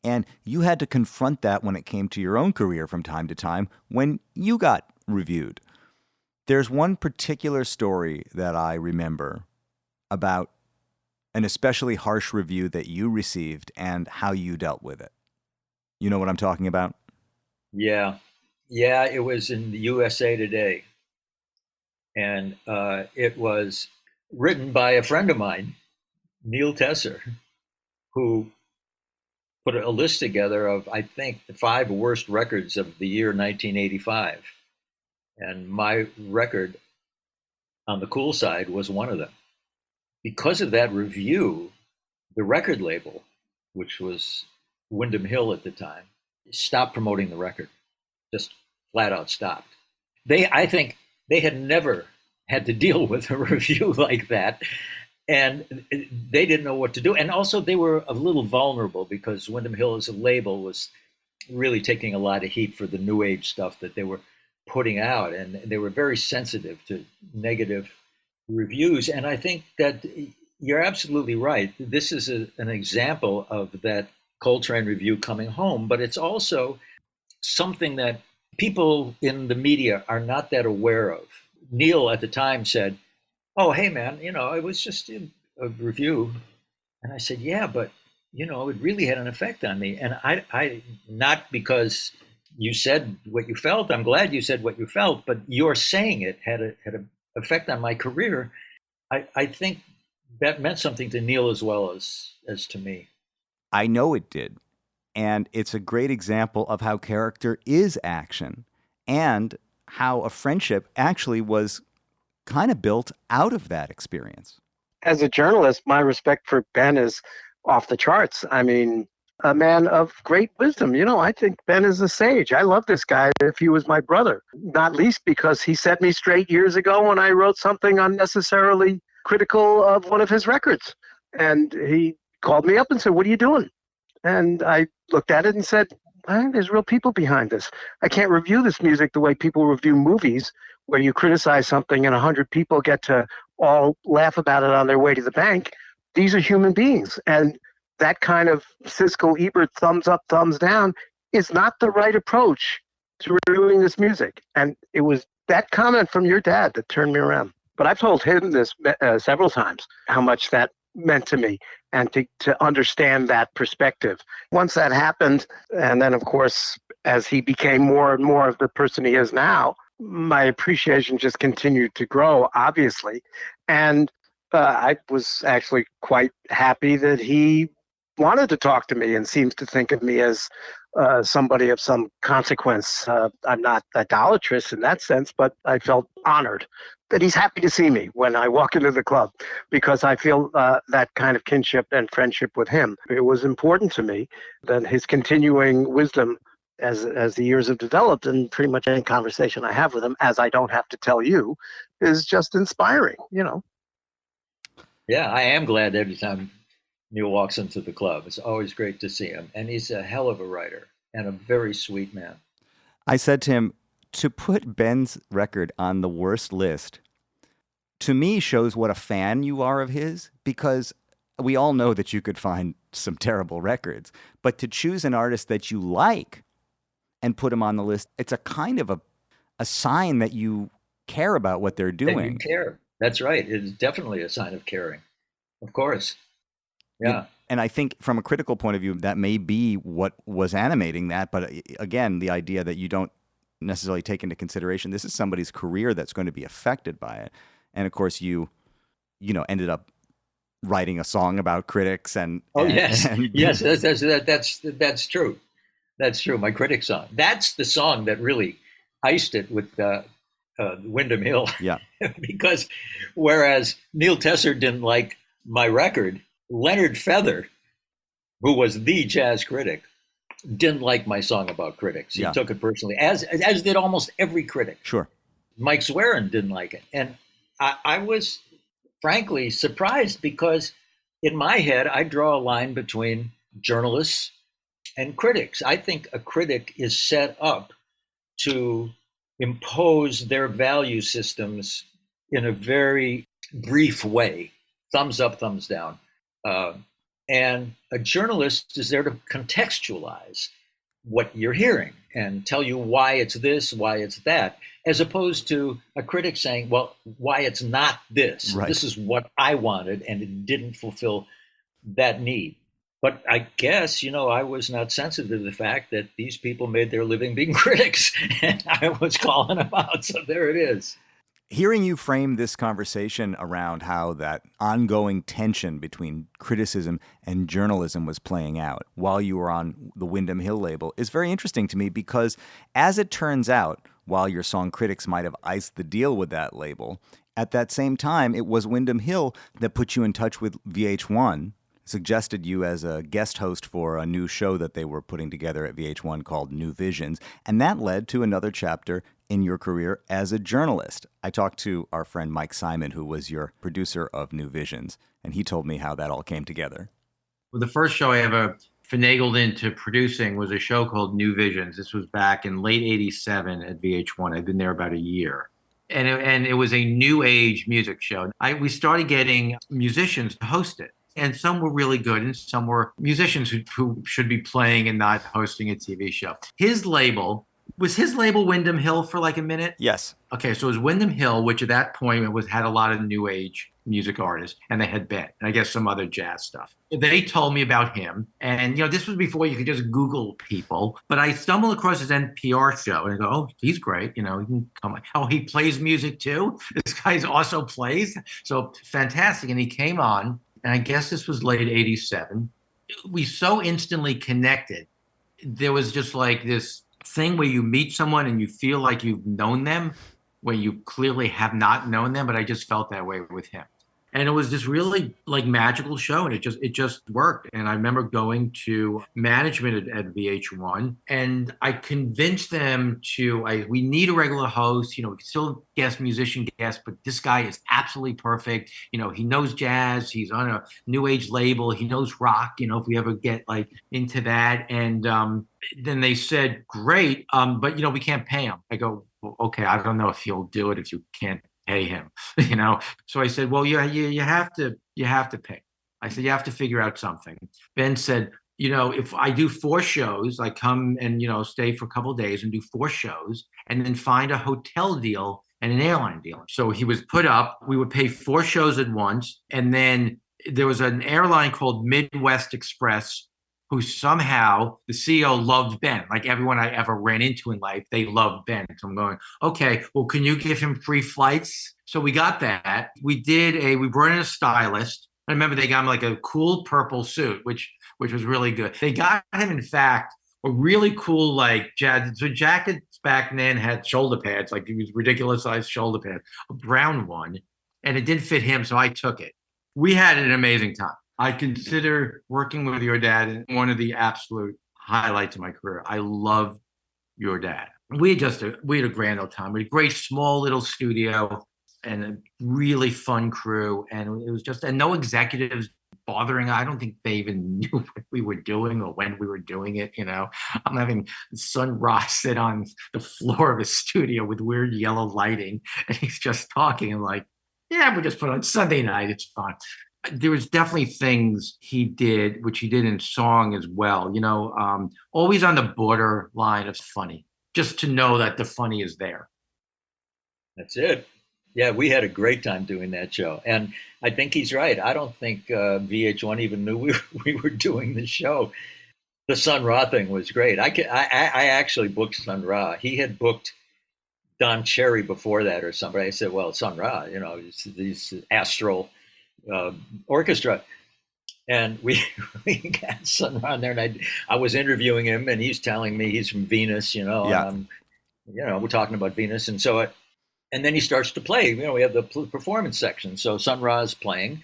Speaker 1: And you had to confront that when it came to your own career from time to time when you got reviewed. There's one particular story that I remember about an especially harsh review that you received and how you dealt with it. You know what I'm talking about?
Speaker 2: Yeah. Yeah, it was in the USA Today. And it was written by a friend of mine, Neil Tesser, who put a list together of, I think, the 5 worst records of the year 1985. And my record on the cool side was one of them. Because of that review, the record label, which was Wyndham Hill at the time, stopped promoting the record. Just flat out stopped. I think they had never had to deal with a review like that. And they didn't know what to do. And also they were a little vulnerable because Wyndham Hill as a label was really taking a lot of heat for the new age stuff that they were putting out. And they were very sensitive to negative reviews. And I think that you're absolutely right. This is an example of that Coltrane review coming home, but it's also something that people in the media are not that aware of. Neil at the time said, "Oh, hey man, you know, it was just a review." And I said, "Yeah, but you know, it really had an effect on me." And I not because you said what you felt, I'm glad you said what you felt, but your saying it had an effect on my career. I think that meant something to Neil as well as to me.
Speaker 1: I know it did. And it's a great example of how character is action and how a friendship actually was kind of built out of that experience.
Speaker 14: As a journalist, my respect for Ben is off the charts. I mean, a man of great wisdom. You know, I think Ben is a sage. I love this guy if he was my brother, not least because he set me straight years ago when I wrote something unnecessarily critical of one of his records. And he called me up and said, "What are you doing?" And I looked at it and said, there's real people behind this. I can't review this music the way people review movies, where you criticize something and 100 people get to all laugh about it on their way to the bank. These are human beings. And that kind of Siskel Ebert thumbs up, thumbs down is not the right approach to reviewing this music. And it was that comment from your dad that turned me around. But I've told him this several times, how much that meant to me, and to understand that perspective. Once that happened, and then, of course, as he became more and more of the person he is now, my appreciation just continued to grow, obviously. And I was actually quite happy that he wanted to talk to me and seems to think of me as somebody of some consequence. I'm not idolatrous in that sense, but I felt honored that he's happy to see me when I walk into the club, because I feel that kind of kinship and friendship with him. It was important to me that his continuing wisdom as the years have developed, and pretty much any conversation I have with him, as I don't have to tell you, is just inspiring, you know.
Speaker 2: Yeah, I am glad every time Neil walks into the club. It's always great to see him. And he's a hell of a writer and a very sweet man.
Speaker 1: I said to him, to put Ben's record on the worst list, to me, shows what a fan you are of his, because we all know that you could find some terrible records. But to choose an artist that you like and put him on the list, it's a kind of a sign that you care about what they're doing.
Speaker 2: That you care. That's right. It is definitely a sign of caring. Of course. Yeah.
Speaker 1: And I think from a critical point of view, that may be what was animating that. But again, the idea that you don't necessarily take into consideration, this is somebody's career that's going to be affected by it. And of course, you ended up writing a song about critics and
Speaker 2: yes,
Speaker 1: and,
Speaker 2: yes, that's true. That's true. My critic song. That's the song that really iced it with Windham Hill.
Speaker 1: Yeah.
Speaker 2: Because whereas Neil Tesser didn't like my record, Leonard Feather, who was the jazz critic, didn't like my song about critics. He took it personally, as did almost every critic.
Speaker 1: Sure.
Speaker 2: Mike Zwerin didn't like it. And I was frankly surprised, because in my head, I draw a line between journalists and critics. I think a critic is set up to impose their value systems in a very brief way, thumbs up, thumbs down. And a journalist is there to contextualize what you're hearing and tell you why it's this, why it's that, as opposed to a critic saying, well, why it's not this.
Speaker 1: Right.
Speaker 2: This is what I wanted, and it didn't fulfill that need. But I guess, I was not sensitive to the fact that these people made their living being critics, and I was calling them out. So there it is.
Speaker 1: Hearing you frame this conversation around how that ongoing tension between criticism and journalism was playing out while you were on the Windham Hill label is very interesting to me, because as it turns out, while your song critics might have iced the deal with that label, at that same time, it was Windham Hill that put you in touch with VH1, suggested you as a guest host for a new show that they were putting together at VH1 called New Visions. And that led to another chapter in your career as a journalist. I talked to our friend Mike Simon, who was your producer of New Visions, and he told me how that all came together.
Speaker 15: Well, the first show I ever finagled into producing was a show called New Visions. This was back in late 87 at VH1. I'd been there about a year. And it was a new age music show. We started getting musicians to host it. And some were really good, and some were musicians who should be playing and not hosting a TV show. Was his label Windham Hill for like a minute?
Speaker 1: Yes.
Speaker 15: Okay, so it was Windham Hill, which at that point had a lot of new age music artist, and they had Ben, and I guess some other jazz stuff. They told me about him, and this was before you could just Google people. But I stumbled across his NPR show, and I go, "Oh, he's great! He can come. Oh, he plays music too. This guy also plays, so fantastic!" And he came on, and I guess this was late '87. We so instantly connected. There was just like this thing where you meet someone and you feel like you've known them, where you clearly have not known them, but I just felt that way with him. And it was this really like magical show, and it just worked. And I remember going to management at VH1, and I convinced them we need a regular host, we can still musician guest, but this guy is absolutely perfect. He knows jazz, he's on a new age label, he knows rock, if we ever get like into that. And then they said, great, but we can't pay him. I go, well, okay, I don't know if he'll do it if you can't pay him, So I said, well, you have to pay. I said, you have to figure out something. Ben said, if I do 4 shows, I come and, stay for a couple of days and do 4 shows and then find a hotel deal and an airline deal. So he was put up, we would pay 4 shows at once. And then there was an airline called Midwest Express, who somehow the CEO loved Ben. Like everyone I ever ran into in life, they loved Ben. So I'm going, okay, well, can you give him free flights? So we got that. We brought in a stylist. I remember they got him like a cool purple suit, which was really good. They got him, in fact, a really cool like jazz. So jackets back then had shoulder pads, like these ridiculous sized shoulder pads, a brown one, and it didn't fit him, so I took it. We had an amazing time. I consider working with your dad one of the absolute highlights of my career. I love your dad. We had a grand old time. We had a great small little studio and a really fun crew. And it was and no executives bothering. I don't think they even knew what we were doing or when we were doing it. I'm having Sun Ra sit on the floor of a studio with weird yellow lighting, and he's just talking and like, yeah, we just put on Sunday night. It's fun. There was definitely things he did, which he did in song as well, always on the borderline of funny, just to know that the funny is there.
Speaker 2: That's it. Yeah, we had a great time doing that show. And I think he's right. I don't think VH1 even knew we were doing the show. The Sun Ra thing was great. I actually booked Sun Ra. He had booked Don Cherry before that or somebody. I said, well, Sun Ra, these astral orchestra, and we got Sun Ra on there, and I was interviewing him, and he's telling me he's from Venus, and we're talking about Venus, and so and then he starts to play. We have the performance section, so Sun Ra is playing,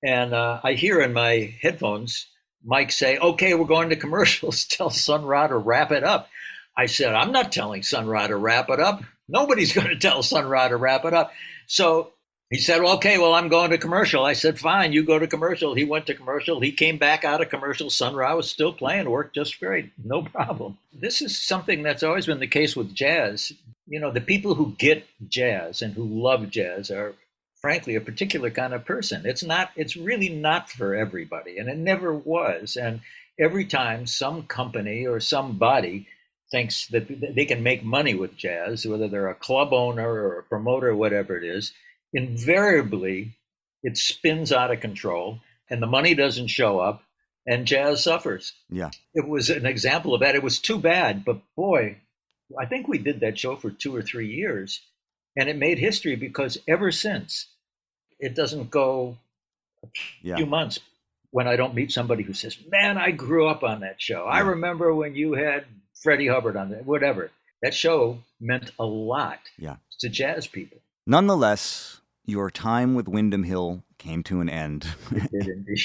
Speaker 2: and I hear in my headphones Mike say, "Okay, we're going to commercials. Tell Sun Ra to wrap it up." I said, "I'm not telling Sun Ra to wrap it up. Nobody's going to tell Sun Ra to wrap it up." So he said, okay, well, I'm going to commercial. I said, fine, you go to commercial. He went to commercial. He came back out of commercial. Sun Ra was still playing, worked just great. No problem. This is something that's always been the case with jazz. The people who get jazz and who love jazz are, frankly, a particular kind of person. It's really not for everybody, and it never was. And every time some company or somebody thinks that they can make money with jazz, whether they're a club owner or a promoter or whatever it is, invariably it spins out of control and the money doesn't show up and jazz suffers.
Speaker 1: Yeah.
Speaker 2: It was an example of that. It was too bad, but boy, I think we did that show for 2 or 3 years and it made history because ever since, it doesn't go a few months when I don't meet somebody who says, man, I grew up on that show. I remember when you had Freddie Hubbard on it, whatever. That show meant a lot to jazz people.
Speaker 1: Nonetheless, your time with Windham Hill came to an end.
Speaker 2: It did indeed.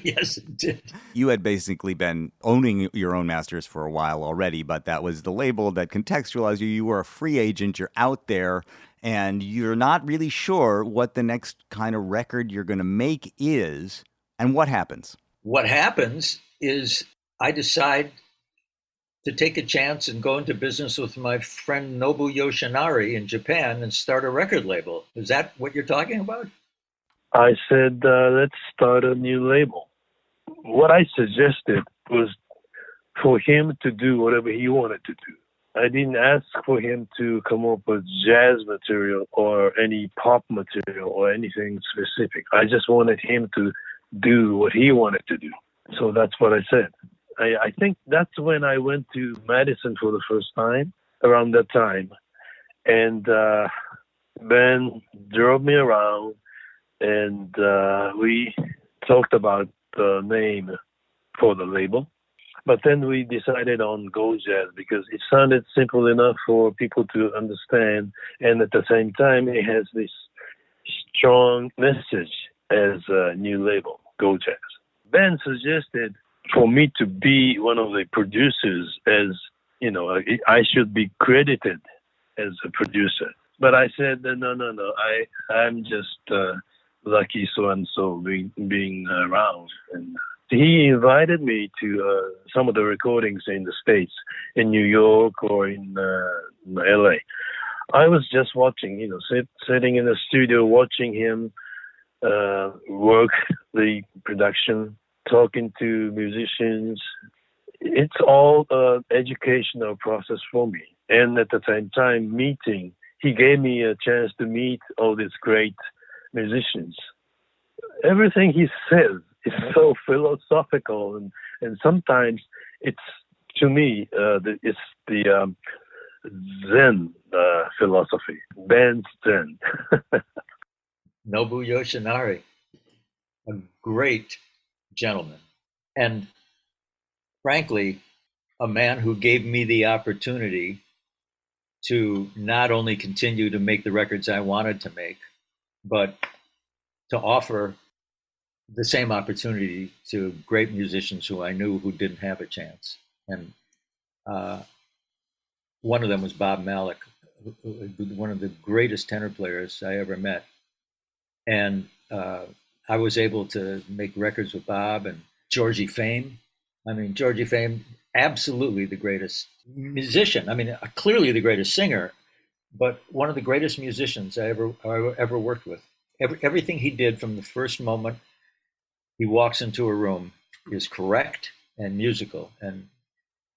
Speaker 2: Yes, it did.
Speaker 1: You had basically been owning your own masters for a while already, but that was the label that contextualized you. You were a free agent. You're out there, and you're not really sure what the next kind of record you're going to make is. And what happens?
Speaker 2: What happens is I decide to take a chance and go into business with my friend Nobu Yoshinari in Japan and start a record label. Is that what you're talking about?
Speaker 16: I said, let's start a new label. What I suggested was for him to do whatever he wanted to do. I didn't ask for him to come up with jazz material or any pop material or anything specific. I just wanted him to do what he wanted to do. So that's what I said. I think that's when I went to Madison for the first time, around that time. And Ben drove me around, and we talked about the name for the label. But then we decided on Gold Jazz because it sounded simple enough for people to understand. And at the same time, it has this strong message as a new label, Gold Jazz. Ben suggested for me to be one of the producers, as, you know, I should be credited as a producer. But I said, no, I'm just lucky so-and-so being around. And he invited me to some of the recordings in the States, in New York or in LA. I was just watching, you know, sitting in the studio, watching him work the production, talking to musicians. It's all an educational process for me. And at the same time, he gave me a chance to meet all these great musicians. Everything he says is so philosophical, and sometimes it's, to me, it's the Zen philosophy, Ben's Zen.
Speaker 2: Nobu Yoshinari, a great gentleman, and frankly, a man who gave me the opportunity to not only continue to make the records I wanted to make, but to offer the same opportunity to great musicians who I knew who didn't have a chance. And one of them was Bob Malik, one of the greatest tenor players I ever met. And I was able to make records with Bob and Georgie Fame. I mean, Georgie Fame, absolutely the greatest musician. I mean, clearly the greatest singer, but one of the greatest musicians I ever worked with. Everything he did from the first moment he walks into a room is correct and musical. And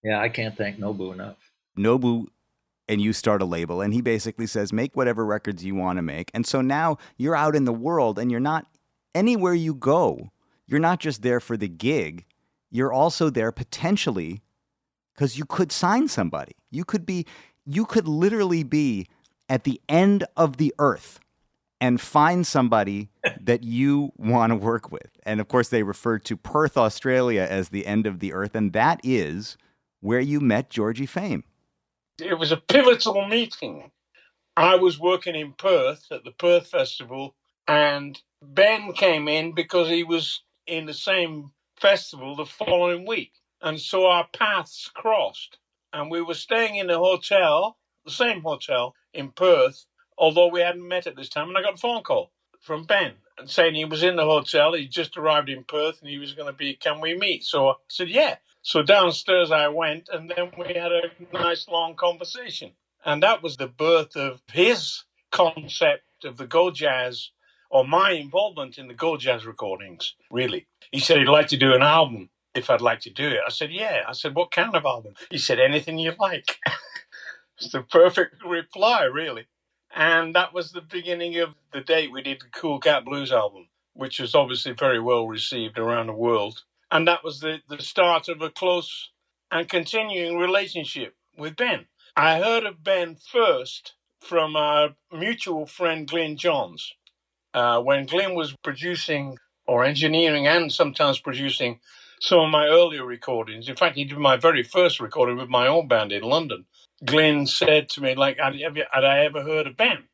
Speaker 2: yeah, I can't thank Nobu enough.
Speaker 1: Nobu and you start a label, and he basically says, make whatever records you want to make. And so now you're out in the world, and you're not, anywhere you go, you're not just there for the gig. You're also there potentially because you could sign somebody. You could literally be at the end of the earth and find somebody that you want to work with. And of course, they refer to Perth, Australia as the end of the earth. And that is where you met Georgie Fame.
Speaker 17: It was a pivotal meeting. I was working in Perth at the Perth Festival, and Ben came in because he was in the same festival the following week. And so our paths crossed. And we were staying in a hotel, the same hotel in Perth, although we hadn't met at this time. And I got a phone call from Ben saying he was in the hotel. He just arrived in Perth and he was going to be, can we meet? So I said, yeah. So downstairs I went, and then we had a nice long conversation. And that was the birth of his concept of the Go Jazz, or my involvement in the Go Jazz recordings, really. He said he'd like to do an album if I'd like to do it. I said, yeah. I said, what kind of album? He said, anything you like. It's the perfect reply, really. And that was the beginning of the date we did the Cool Cat Blues album, which was obviously very well received around the world. And that was the start of a close and continuing relationship with Ben. I heard of Ben first from our mutual friend Glyn Johns. When Glyn was producing or engineering and sometimes producing some of my earlier recordings. In fact, he did my very first recording with my own band in London. Glyn said to me, like, had I ever heard of Ben?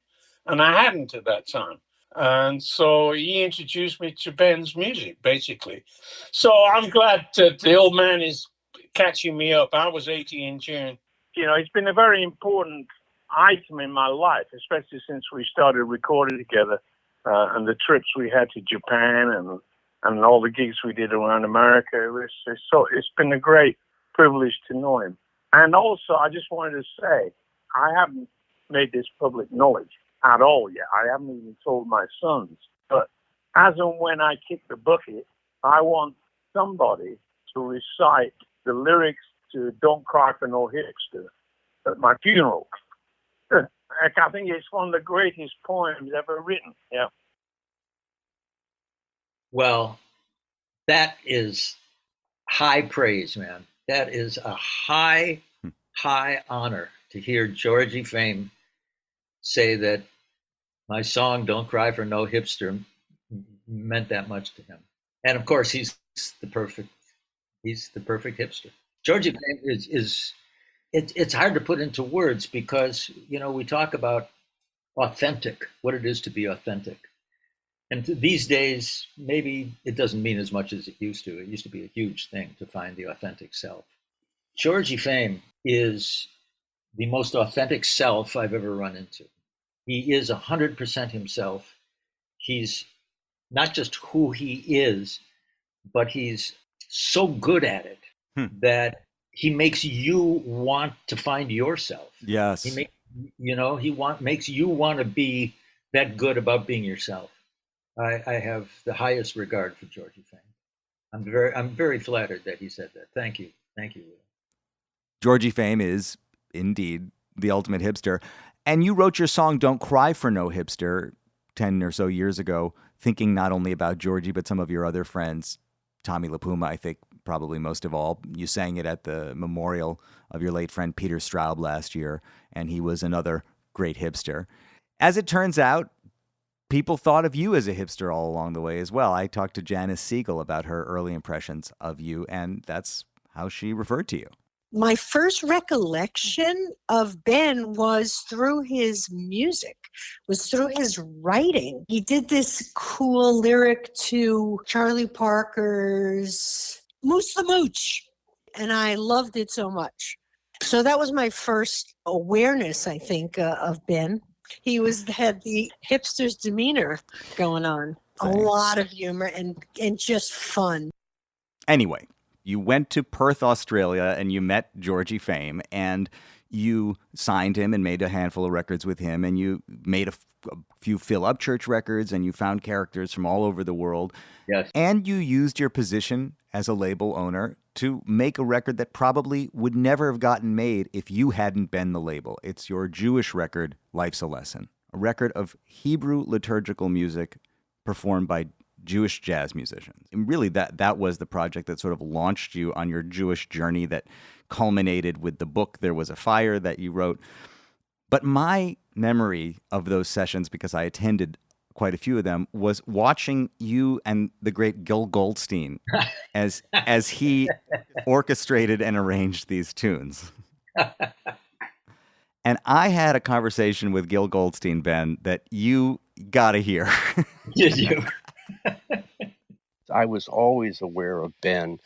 Speaker 17: And I hadn't at that time. And so he introduced me to Ben's music, basically. So I'm glad that the old man is catching me up. I was 80 in June. You know, it's been a very important item in my life, especially since we started recording together and the trips we had to Japan and all the gigs we did around America. It's been a great privilege to know him. And also, I just wanted to say, I haven't made this public knowledge at all yet. I haven't even told my sons. But as and when I kick the bucket, I want somebody to recite the lyrics to Don't Cry for No Hipster at my funeral. I think it's one of the greatest poems ever written. Yeah.
Speaker 2: Well, that is high praise, man. That is a high honor to hear Georgie Fame say that my song "Don't Cry for No Hipster" meant that much to him. And of course, he's the perfect hipster. Georgie Fame is it's hard to put into words because we talk about authentic, what it is to be authentic. And these days, maybe it doesn't mean as much as it used to. It used to be a huge thing to find the authentic self. Georgie Fame is the most authentic self I've ever run into. He is 100% himself. He's not just who he is, but he's so good at it that he makes you want to find yourself.
Speaker 1: Yes.
Speaker 2: He makes you want to be that good about being yourself. I have the highest regard for Georgie Fame. I'm very flattered that he said that. Thank you.
Speaker 1: Georgie Fame is indeed the ultimate hipster. And you wrote your song "Don't Cry for No Hipster" 10 or so years ago, thinking not only about Georgie, but some of your other friends. Tommy LaPuma, I think, probably most of all. You sang it at the memorial of your late friend Peter Straub last year, and he was another great hipster. As it turns out, people thought of you as a hipster all along the way as well. I talked to Janis Siegel about her early impressions of you, and that's how she referred to you.
Speaker 18: My first recollection of Ben was through his music, was through his writing. He did this cool lyric to Charlie Parker's Moose the Mooch, and I loved it so much. So that was my first awareness, I think, of Ben. He had the hipster's demeanor going on. Thanks. A lot of humor and just fun.
Speaker 1: Anyway, you went to Perth, Australia, and you met Georgie Fame, and you signed him and made a handful of records with him, and you made a few Phil Upchurch records, and you found characters from all over the world.
Speaker 2: Yes.
Speaker 1: And you used your position as a label owner to make a record that probably would never have gotten made if you hadn't been the label. It's your Jewish record, Life's a Lesson, a record of Hebrew liturgical music performed by Jewish jazz musicians. And really, that was the project that sort of launched you on your Jewish journey that culminated with the book There Was a Fire that you wrote. But my memory of those sessions, because I attended quite a few of them, was watching you and the great Gil Goldstein as he orchestrated and arranged these tunes. And I had a conversation with Gil Goldstein, Ben, that you got to hear.
Speaker 2: Did you?
Speaker 19: I was always aware of Ben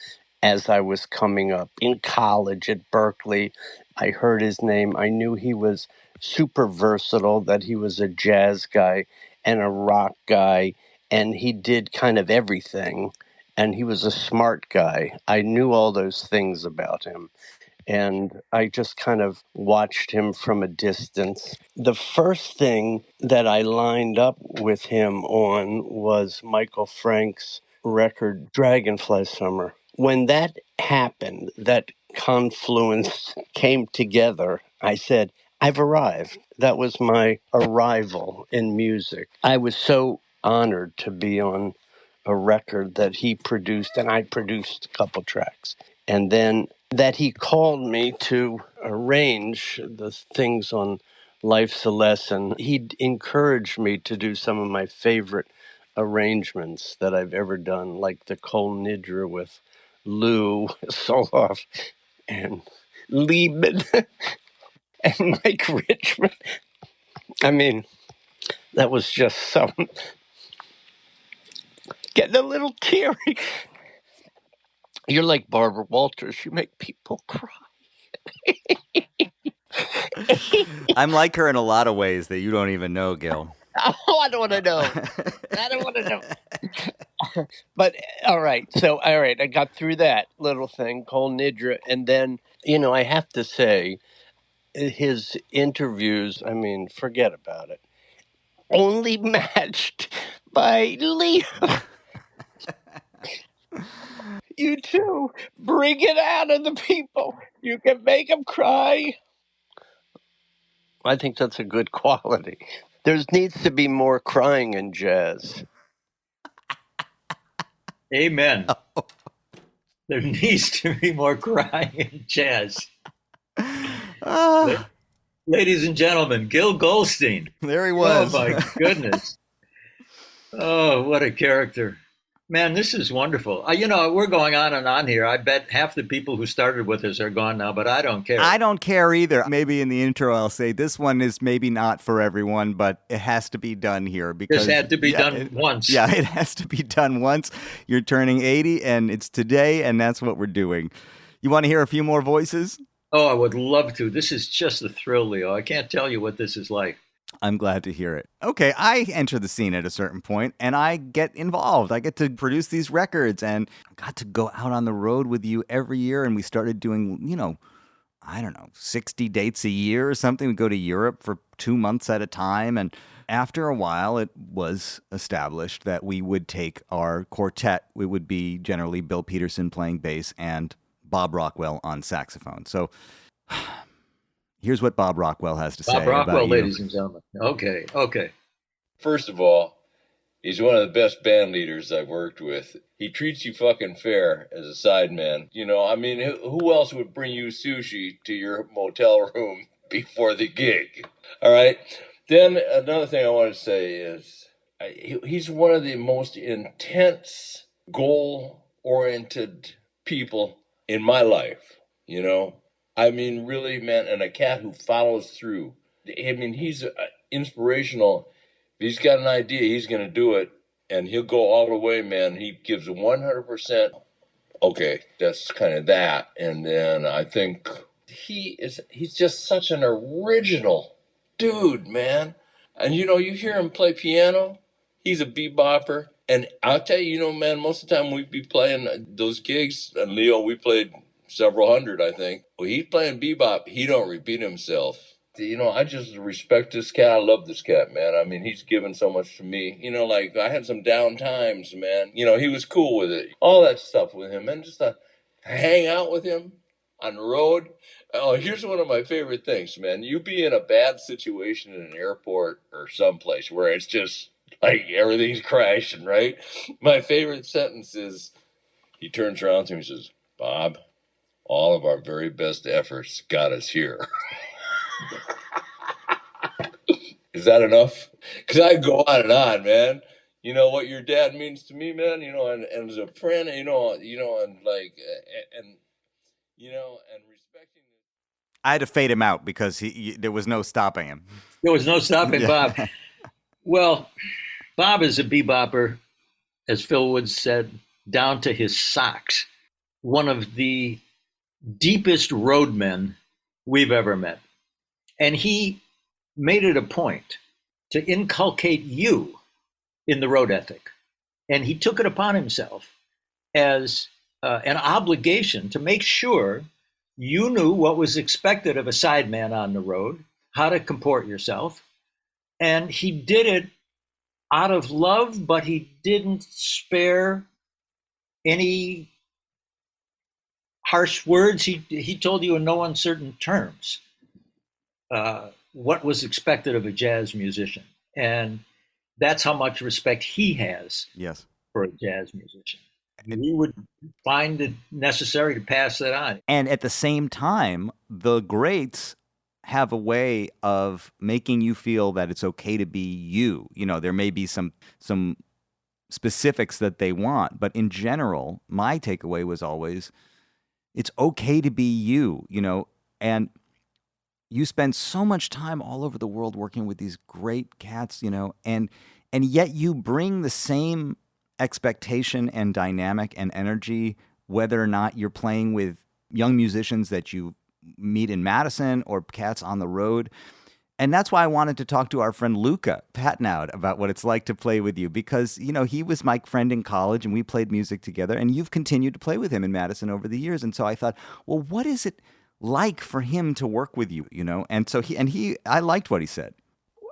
Speaker 19: as I was coming up in college at Berkeley. I heard his name. I knew he was super versatile, that he was a jazz guy and a rock guy, and he did kind of everything. And he was a smart guy. I knew all those things about him. And I just kind of watched him from a distance. The first thing that I lined up with him on was Michael Frank's record, Dragonfly Summer. When that happened, that confluence came together, I said, I've arrived. That was my arrival in music. I was so honored to be on a record that he produced, and I produced a couple tracks. And then that he called me to arrange the things on Life's a Lesson. He encouraged me to do some of my favorite arrangements that I've ever done, like the Kol Nidra with Lou Soloff and Liebman and Mike Richmond. I mean, that was just some... Getting a little teary. You're like Barbara Walters. You make people cry.
Speaker 1: I'm like her in a lot of ways that you don't even know, Gil.
Speaker 19: Oh, I don't want to know. I don't want to know. But, all right. I got through that little thing, Kol Nidra. And then, I have to say, his interviews, I mean, forget about it. Only matched by Leo. You too. Bring it out of the people. You can make them cry. I think that's a good quality. There needs to be more crying in jazz.
Speaker 2: Amen. There needs to be more crying in jazz. Ladies and gentlemen, Gil Goldstein.
Speaker 1: There he was.
Speaker 2: Oh, my goodness. Oh, what a character. Man, this is wonderful. We're going on and on here. I bet half the people who started with us are gone now, but I don't care.
Speaker 1: I don't care either. Maybe in the intro I'll say this one is maybe not for everyone, but it has to be done here because
Speaker 2: this had to be done once.
Speaker 1: Yeah, it has to be done once. You're turning 80 and it's today, and that's what we're doing. You want to hear a few more voices?
Speaker 2: Oh, I would love to. This is just a thrill, Leo. I can't tell you what this is like.
Speaker 1: I'm glad to hear it. Okay, I enter the scene at a certain point and I get involved. I get to produce these records and got to go out on the road with you every year. And we started doing, 60 dates a year or something. We go to Europe for 2 months at a time. And after a while, it was established that we would take our quartet. We would be generally Bill Peterson playing bass and Bob Rockwell on saxophone. So here's what Bob Rockwell has to say
Speaker 2: Bob Rockwell,
Speaker 1: about you.
Speaker 2: ladies and gentlemen. Okay.
Speaker 20: First of all, he's one of the best band leaders I've worked with. He treats you fucking fair as a sideman. Who else would bring you sushi to your motel room before the gig? All right. Then another thing I want to say is he's one of the most intense, goal-oriented people in my life, really, man, and a cat who follows through. He's inspirational. If he's got an idea, he's going to do it, and he'll go all the way, man. He gives 100%. Okay, that's kind of that. And then I think he's just such an original dude, man. And, you hear him play piano. He's a bebopper. And I'll tell you, man, most of the time we'd be playing those gigs, and Leo, we played several hundred, I think. Well, he's playing bebop. He don't repeat himself. I just respect this cat. I love this cat, man. He's given so much to me. I had some down times, man. He was cool with it. All that stuff with him, man. Just to hang out with him on the road. Oh, here's one of my favorite things, man. You be in a bad situation in an airport or someplace where it's just like everything's crashing, right? My favorite sentence is, he turns around to me and says, Bob, all of our very best efforts got us here. Is that enough? Because I go on and on, man. What your dad means to me, man, and as a friend, and respecting.
Speaker 1: I had to fade him out because there was no stopping him.
Speaker 2: There was no stopping Bob. Well, Bob is a bebopper, as Phil Wood said, down to his socks. One of the deepest roadmen we've ever met. And he made it a point to inculcate you in the road ethic. And he took it upon himself as an obligation to make sure you knew what was expected of a sideman on the road, how to comport yourself. And he did it out of love, but he didn't spare any harsh words. He told you in no uncertain terms what was expected of a jazz musician. And that's how much respect he has for a jazz musician. And you would find it necessary to pass that on.
Speaker 1: And at the same time, the greats have a way of making you feel that it's okay to be you. There may be some specifics that they want, but in general, my takeaway was always, it's okay to be you, and you spend so much time all over the world working with these great cats, and yet you bring the same expectation and dynamic and energy, whether or not you're playing with young musicians that you meet in Madison or cats on the road. And that's why I wanted to talk to our friend Luca Patnaud about what it's like to play with you, because, he was my friend in college and we played music together, and you've continued to play with him in Madison over the years. And so I thought, well, what is it like for him to work with you, And so I liked what he said.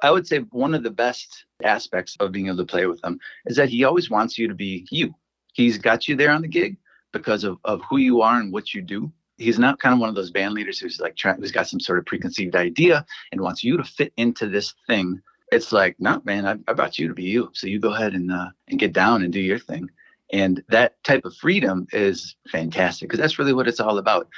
Speaker 21: I would say one of the best aspects of being able to play with him is that he always wants you to be you. He's got you there on the gig because of who you are and what you do. He's not kind of one of those band leaders who's like who's got some sort of preconceived idea and wants you to fit into this thing. It's like, no, man, I brought you to be you. So you go ahead and get down and do your thing. And that type of freedom is fantastic because that's really what it's all about.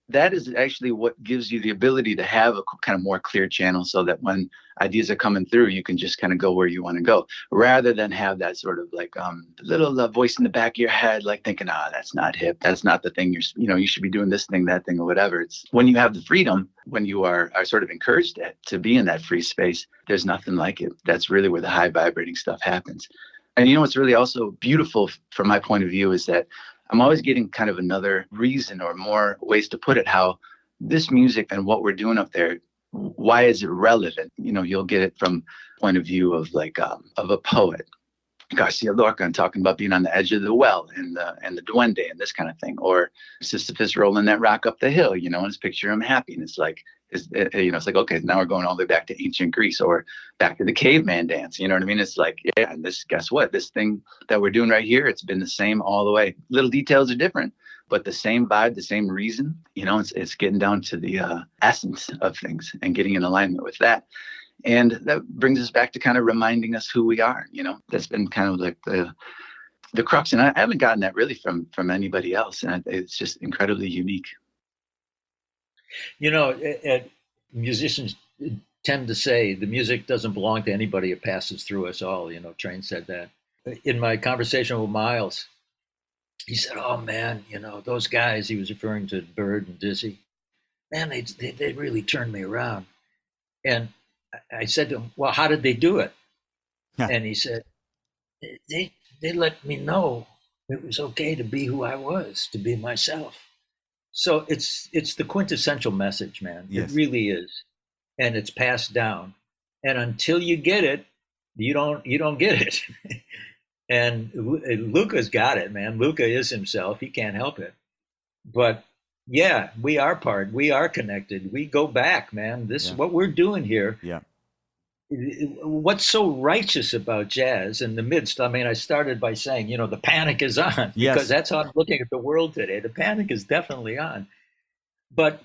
Speaker 21: That is actually what gives you the ability to have a kind of more clear channel so that when ideas are coming through, you can just kind of go where you want to go rather than have that sort of like little voice in the back of your head, like thinking, that's not hip. That's not the thing you should be doing this thing, that thing, or whatever. It's when you have the freedom, when you are sort of encouraged to be in that free space, there's nothing like it. That's really where the high vibrating stuff happens. And what's really also beautiful from my point of view is that I'm always getting kind of another reason or more ways to put it, how this music and what we're doing up there, why is it relevant? You'll get it from point of view of like of a poet, Garcia Lorca, and talking about being on the edge of the well and the duende and this kind of thing, or Sisyphus rolling that rock up the hill, and it's picture him happy, and it's like, it's like, okay, now we're going all the way back to ancient Greece or back to the caveman dance. You know what I mean? It's like, yeah, and guess what? This thing that we're doing right here, it's been the same all the way. Little details are different, but the same vibe, the same reason, it's getting down to the essence of things and getting in alignment with that. And that brings us back to kind of reminding us who we are. That's been kind of like the crux. And I haven't gotten that really from anybody else. And it's just incredibly unique.
Speaker 2: Musicians tend to say the music doesn't belong to anybody. It passes through us all. Train said that. In my conversation with Miles, he said, oh, man, those guys, he was referring to Bird and Dizzy, man, they really turned me around. And I said to him, well, how did they do it? Yeah. And he said, they let me know it was okay to be who I was, to be myself. So it's the quintessential message, man. Yes. It really is. And it's passed down. And until you get it, you don't get it. And Luca's got it, man. Luca is himself. He can't help it. But yeah, we are connected. We go back, man. What we're doing here. Yeah. What's so righteous about jazz in the midst? I mean, I started by saying, the panic is on, because that's how I'm looking at the world today. The panic is definitely on. But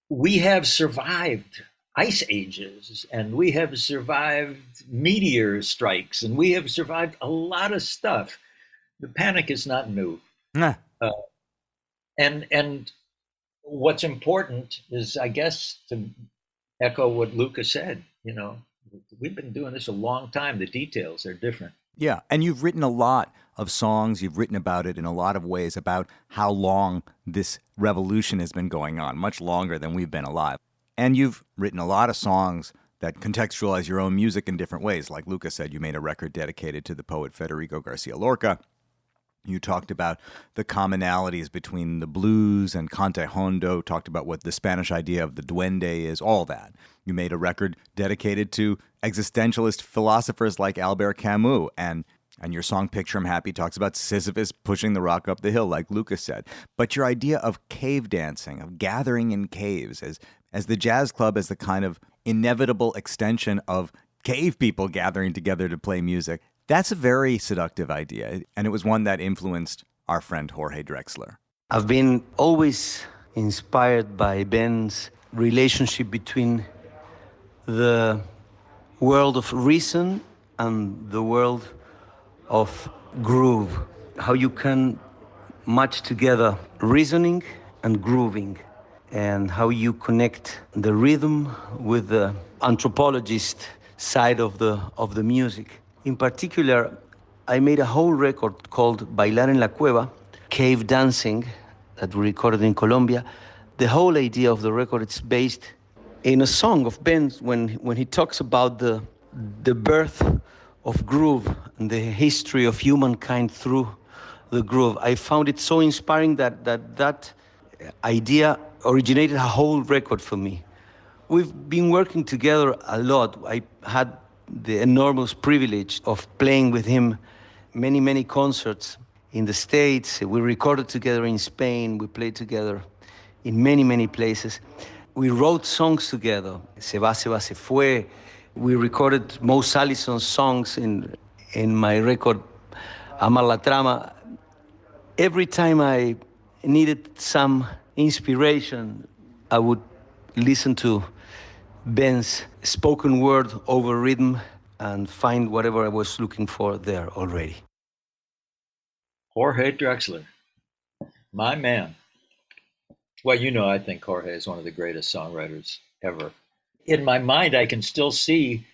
Speaker 2: we have survived ice ages, and we have survived meteor strikes, and we have survived a lot of stuff. The panic is not new. Nah. And what's important is, I guess, to echo what Luca said, we've been doing this a long time. The details are different.
Speaker 1: Yeah. And you've written a lot of songs. You've written about it in a lot of ways, about how long this revolution has been going on, much longer than we've been alive. And you've written a lot of songs that contextualize your own music in different ways. Like Luca said, you made a record dedicated to the poet Federico Garcia Lorca. You talked about the commonalities between the blues and Cante Hondo, talked about what the Spanish idea of the duende is, all that. You made a record dedicated to existentialist philosophers like Albert Camus, and your song Picture 'Em Happy talks about Sisyphus pushing the rock up the hill, like Lucas said. But your idea of cave dancing, of gathering in caves, as the jazz club as the kind of inevitable extension of cave people gathering together to play music, that's a very seductive idea, and it was one that influenced our friend Jorge Drexler.
Speaker 3: I've been always inspired by Ben's relationship between the world of reason and the world of groove. How you can match together reasoning and grooving, and how you connect the rhythm with the anthropologist side of the music. In particular, I made a whole record called Bailar en la Cueva, Cave Dancing, that we recorded in Colombia. The whole idea of the record is based in a song of Ben's when he talks about the birth of groove and the history of humankind through the groove. I found it so inspiring that idea originated a whole record for me. We've been working together a lot. I had the enormous privilege of playing with him many concerts in the States. We recorded together in Spain. We played together in many places. We wrote songs together. Se va, se fue. We recorded Most Allison's songs in my record, Amar la Trama. Every time I needed some inspiration, I would listen to Ben's spoken word over rhythm and find whatever I was looking for there already.
Speaker 2: Jorge Drexler, my man. Well, I think Jorge is one of the greatest songwriters ever. In my mind, I can still see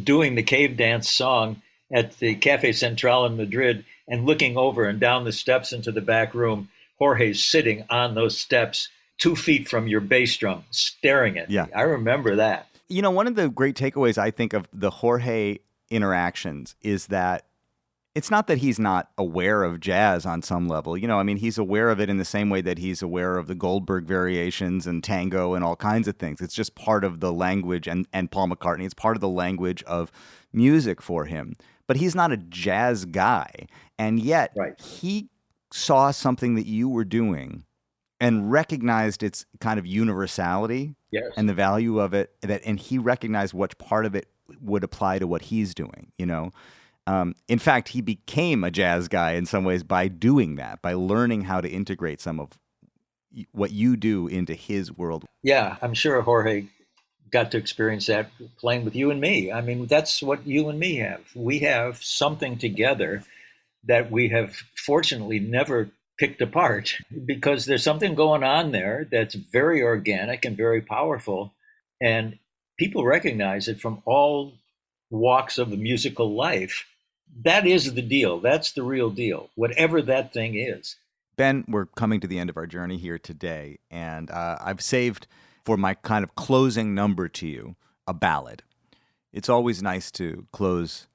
Speaker 2: doing the cave dance song at the Cafe Central in Madrid and looking over and down the steps into the back room. Jorge's sitting on those steps 2 feet from your bass drum, staring at me. I remember that.
Speaker 1: One of the great takeaways, I think, of the Jorge interactions is that it's not that he's not aware of jazz on some level. He's aware of it in the same way that he's aware of the Goldberg variations and tango and all kinds of things. It's just part of the language, and Paul McCartney, it's part of the language of music for him. But he's not a jazz guy. And yet he saw something that you were doing and recognized its kind of universality and the value of it, and he recognized what part of it would apply to what he's doing, In fact, he became a jazz guy in some ways by doing that, by learning how to integrate some of what you do into his world.
Speaker 2: Yeah, I'm sure Jorge got to experience that playing with you and me. That's what you and me have. We have something together that we have fortunately never picked apart, because there's something going on there that's very organic and very powerful. And people recognize it from all walks of the musical life. That is the deal. That's the real deal, whatever that thing is.
Speaker 1: Ben, we're coming to the end of our journey here today, and I've saved for my kind of closing number to you a ballad. It's always nice to close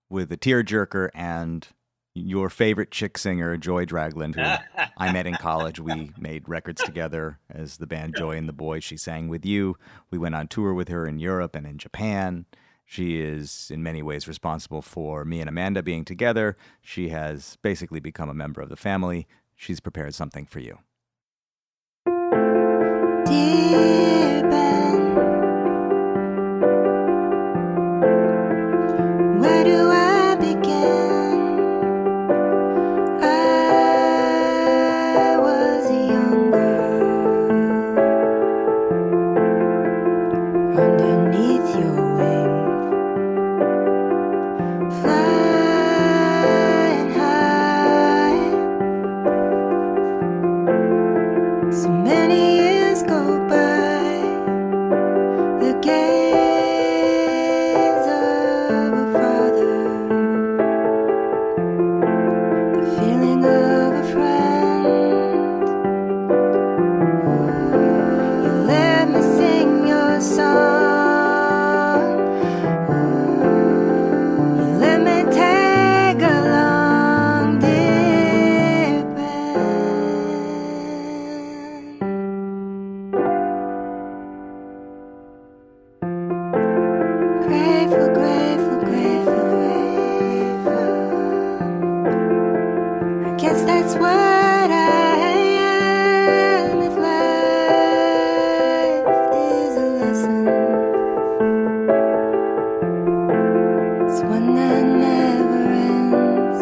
Speaker 1: with a tearjerker, and your favorite chick singer, Joy Dragland, who I met in college. We made records together as the band Joy and the Boys. She sang with you. We went on tour with her in Europe and in Japan. She is in many ways responsible for me and Amanda being together. She has basically become a member of the family. She's prepared something for you.
Speaker 4: Dear Ben, where do I begin? I was a young girl underneath your wing, flying high. So many years go by, the gaze of a father, the feeling of a friend. You let me sing your song, you let me tag along, dear grateful, grateful, grateful, grateful. I guess that's what I am. If life is a lesson, it's one that never ends.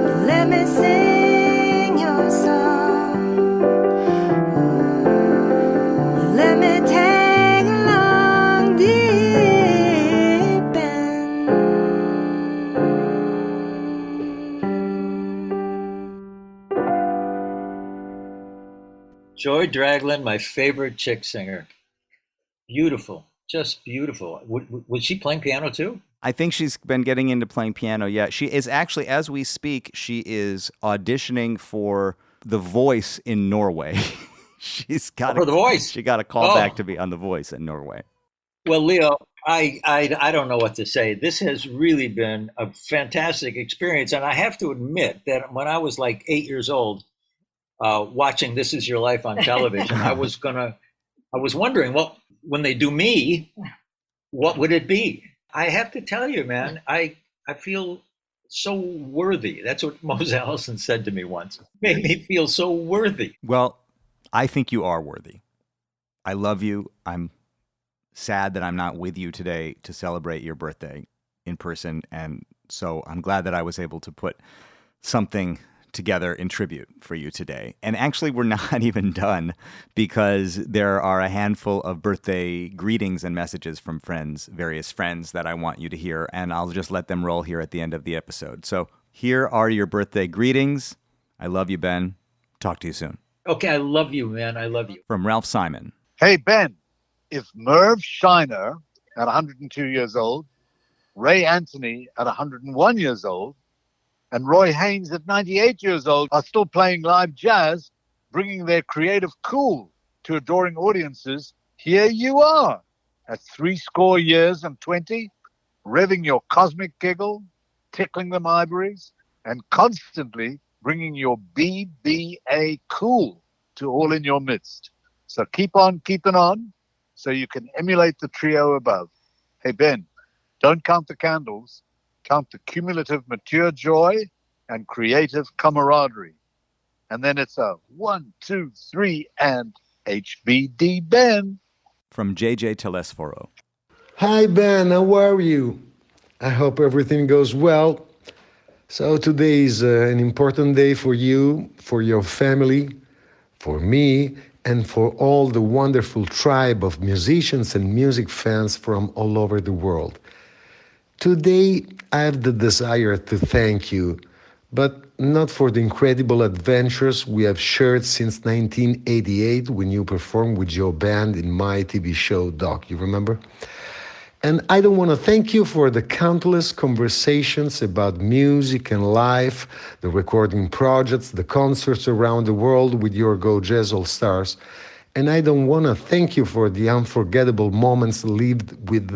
Speaker 4: You let me sing your song, you let me tag along, dear Ben.
Speaker 2: Joy Dragland, my favorite chick singer. Beautiful, just beautiful. Was she playing piano too?
Speaker 1: I think she's been getting into playing piano. Yeah, she is actually, as we speak, she is auditioning for The Voice in Norway. She's got
Speaker 2: For The Voice?
Speaker 1: She got a call
Speaker 2: Oh.
Speaker 1: back to be on The Voice in Norway.
Speaker 2: Well, Leo, I don't know what to say. This has really been a fantastic experience. And I have to admit that when I was like 8 years old, watching This Is Your Life on television, I was wondering, well, when they do me, what would it be? I have to tell you, man, I feel so worthy. That's what Mose Allison said to me once. Made me feel so worthy.
Speaker 1: Well, I think you are worthy. I love you. I'm sad that I'm not with you today to celebrate your birthday in person. And so I'm glad that I was able to put something together in tribute for you today. And actually, we're not even done because there are a handful of birthday greetings and messages from friends, various friends that I want you to hear, and I'll just let them roll here at the end of the episode. So here are your birthday greetings. I love you, Ben. Talk to you soon.
Speaker 2: Okay, I love you, man. I love you.
Speaker 1: From Ralph Simon.
Speaker 5: Hey, Ben, if Merv Shiner at 102 years old, Ray Anthony at 101 years old, and Roy Haynes at 98 years old are still playing live jazz, bringing their creative cool to adoring audiences, here you are at 70 years and 20, revving your cosmic giggle, tickling them ivories, and constantly bringing your BBA cool to all in your midst. So keep on keeping on so you can emulate the trio above. Hey, Ben, don't count the candles. Count the cumulative mature joy and creative camaraderie. And then it's a 1, 2, 3, and HBD Ben.
Speaker 1: From JJ Telesforo.
Speaker 22: Hi, Ben. How are you? I hope everything goes well. So today is an important day for you, for your family, for me, and for all the wonderful tribe of musicians and music fans from all over the world. Today, I have the desire to thank you, but not for the incredible adventures we have shared since 1988 when you performed with your band in my TV show, Doc, you remember? And I don't want to thank you for the countless conversations about music and life, the recording projects, the concerts around the world with your Go Jazz All-Stars. And I don't want to thank you for the unforgettable moments lived with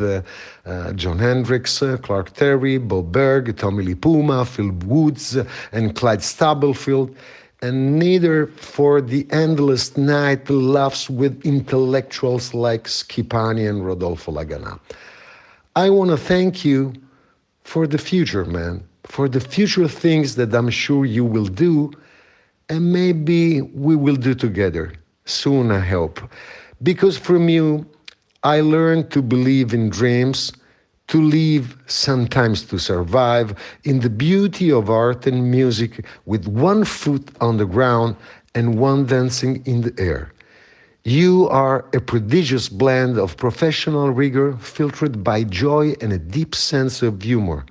Speaker 22: Jon Hendricks, Clark Terry, Bob Berg, Tommy Lee Puma, Phil Woods, and Clyde Stubblefield, and neither for the endless night laughs with intellectuals like Schipani and Rodolfo Lagana. I want to thank you for the future, man, for the future things that I'm sure you will do, and maybe we will do together. Soon, I hope. Because from you, I learned to believe in dreams, to live, sometimes to survive, in the beauty of art and music with one foot on the ground and one dancing in the air. You are a prodigious blend of professional rigor filtered by joy and a deep sense of humor.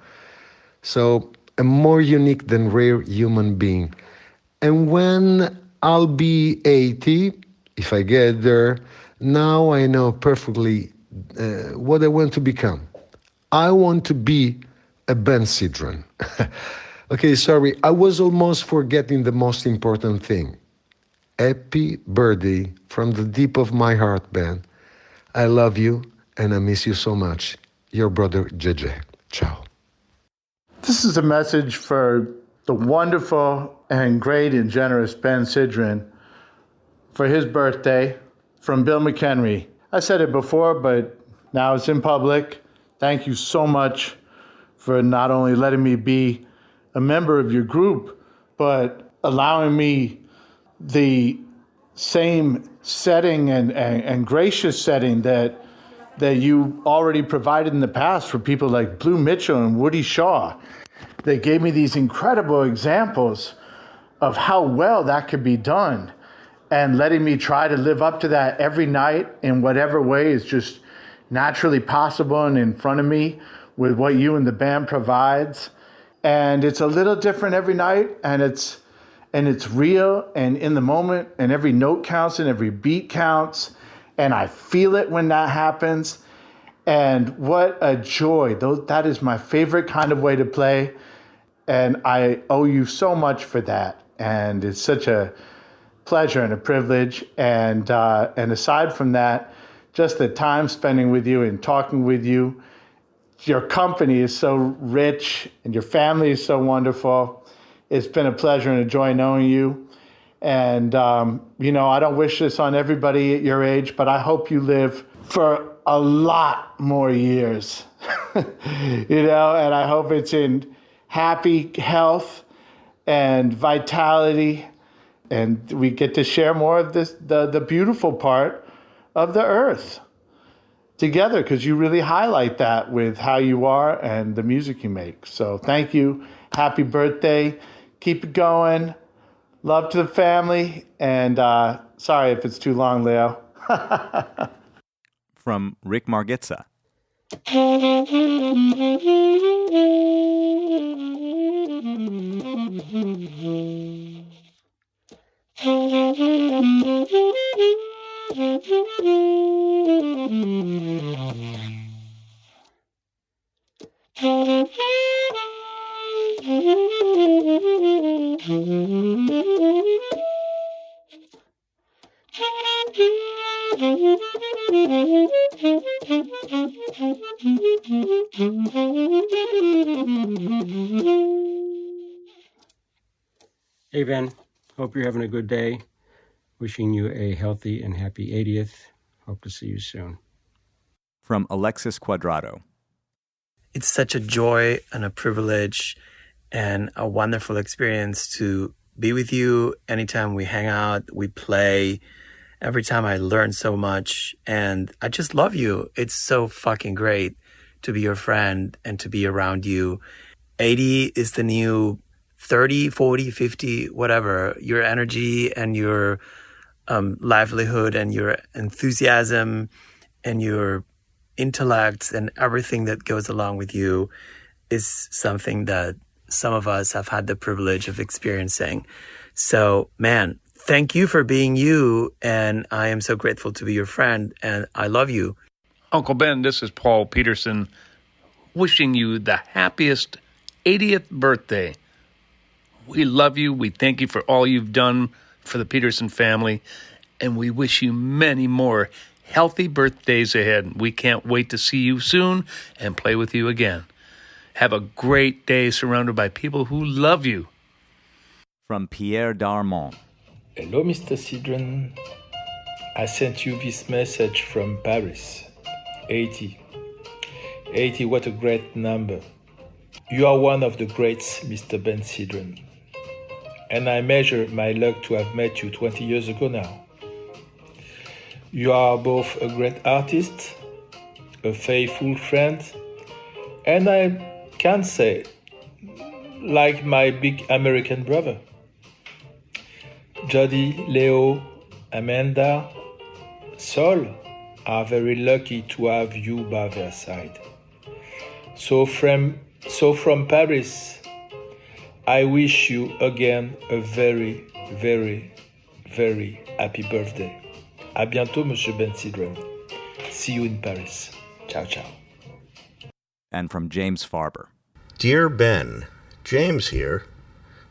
Speaker 22: So, a more unique than rare human being. And when I'll be 80, if I get there, now I know perfectly what I want to become. I want to be a Ben Sidran. Okay, sorry, I was almost forgetting the most important thing. Happy birthday from the deep of my heart, Ben. I love you and I miss you so much. Your brother, JJ. Ciao.
Speaker 23: This is a message for the wonderful and great and generous Ben Sidran for his birthday from Bill McHenry. I said it before, but now it's in public. Thank you so much for not only letting me be a member of your group, but allowing me the same setting and gracious setting that you already provided in the past for people like Blue Mitchell and Woody Shaw. They gave me these incredible examples of how well that could be done, and letting me try to live up to that every night in whatever way is just naturally possible and in front of me with what you and the band provides. And it's a little different every night, and it's real and in the moment, and every note counts and every beat counts, and I feel it when that happens. And what a joy. That is my favorite kind of way to play, and I owe you so much for that. And it's such a pleasure and a privilege. And aside from that, just the time spending with you and talking with you, your company is so rich and your family is so wonderful. It's been a pleasure and a joy knowing you. And, I don't wish this on everybody at your age, but I hope you live for a lot more years, and I hope it's in happy health and vitality, and we get to share more of this, the beautiful part of the earth together, because you really highlight that with how you are and the music you make. So thank you. Happy birthday. Keep it going. Love to the family. And sorry if it's too long, Leo.
Speaker 1: From Rick Margitza.
Speaker 6: Hey, Ben. Hope you're having a good day. Wishing you a healthy and happy 80th. Hope to see you soon.
Speaker 1: From Alexis Cuadrado.
Speaker 7: It's such a joy and a privilege and a wonderful experience to be with you. Anytime we hang out, we play. Every time I learn so much, and I just love you. It's so fucking great to be your friend and to be around you. 80 is the new 30, 40, 50, whatever. Your energy and your livelihood and your enthusiasm and your intellect and everything that goes along with you is something that some of us have had the privilege of experiencing. So, man, thank you for being you, and I am so grateful to be your friend, and I love you.
Speaker 8: Uncle Ben, this is Paul Peterson, wishing you the happiest 80th birthday. We love you. We thank you for all you've done for the Peterson family, and we wish you many more healthy birthdays ahead. We can't wait to see you soon and play with you again. Have a great day surrounded by people who love you.
Speaker 1: From Pierre Darmon.
Speaker 24: Hello, Mr. Sidran. I sent you this message from Paris. 80. 80, what a great number. You are one of the greats, Mr. Ben Sidran. And I measure my luck to have met you 20 years ago now. You are both a great artist, a faithful friend, and I can say, like my big American brother. Jody, Leo, Amanda, Sol are very lucky to have you by their side. So from Paris, I wish you again a very, very, very happy birthday. À bientôt, Monsieur Ben Sidran. See you in Paris. Ciao, ciao.
Speaker 1: And from James Farber.
Speaker 25: Dear Ben, James here.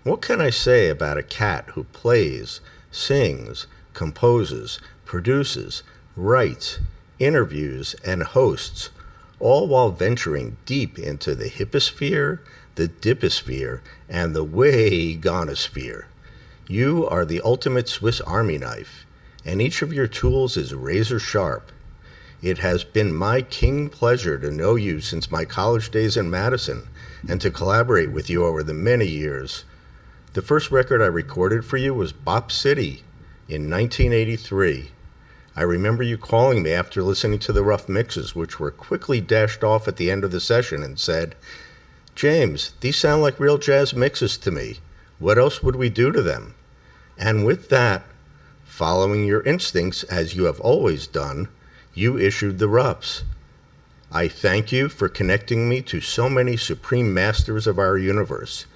Speaker 25: What can I say about a cat who plays, sings, composes, produces, writes, interviews, and hosts, all while venturing deep into the hipposphere, the diposphere, and the way gonosphere? You are the ultimate Swiss Army knife, and each of your tools is razor sharp. It has been my king pleasure to know you since my college days in Madison and to collaborate with you over the many years. The first record I recorded for you was Bop City in 1983. I remember you calling me after listening to the rough mixes, which were quickly dashed off at the end of the session, and said, "James, these sound like real jazz mixes to me. What else would we do to them?" And with that, following your instincts as you have always done, you issued the roughs. I thank you for connecting me to so many supreme masters of our universe,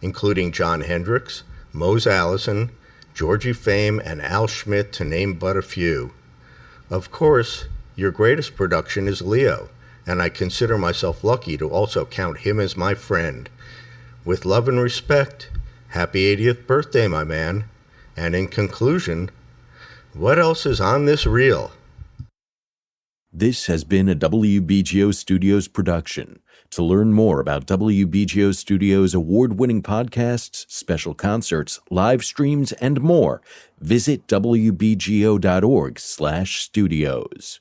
Speaker 25: including Jon Hendricks, Mose Allison, Georgie Fame, and Al Schmidt, to name but a few. Of course, your greatest production is Leo, and I consider myself lucky to also count him as my friend. With love and respect, happy 80th birthday, my man. And in conclusion, what else is on this reel?
Speaker 26: This has been a WBGO Studios production. To learn more about WBGO Studios' award-winning podcasts, special concerts, live streams, and more, visit wbgo.org/studios.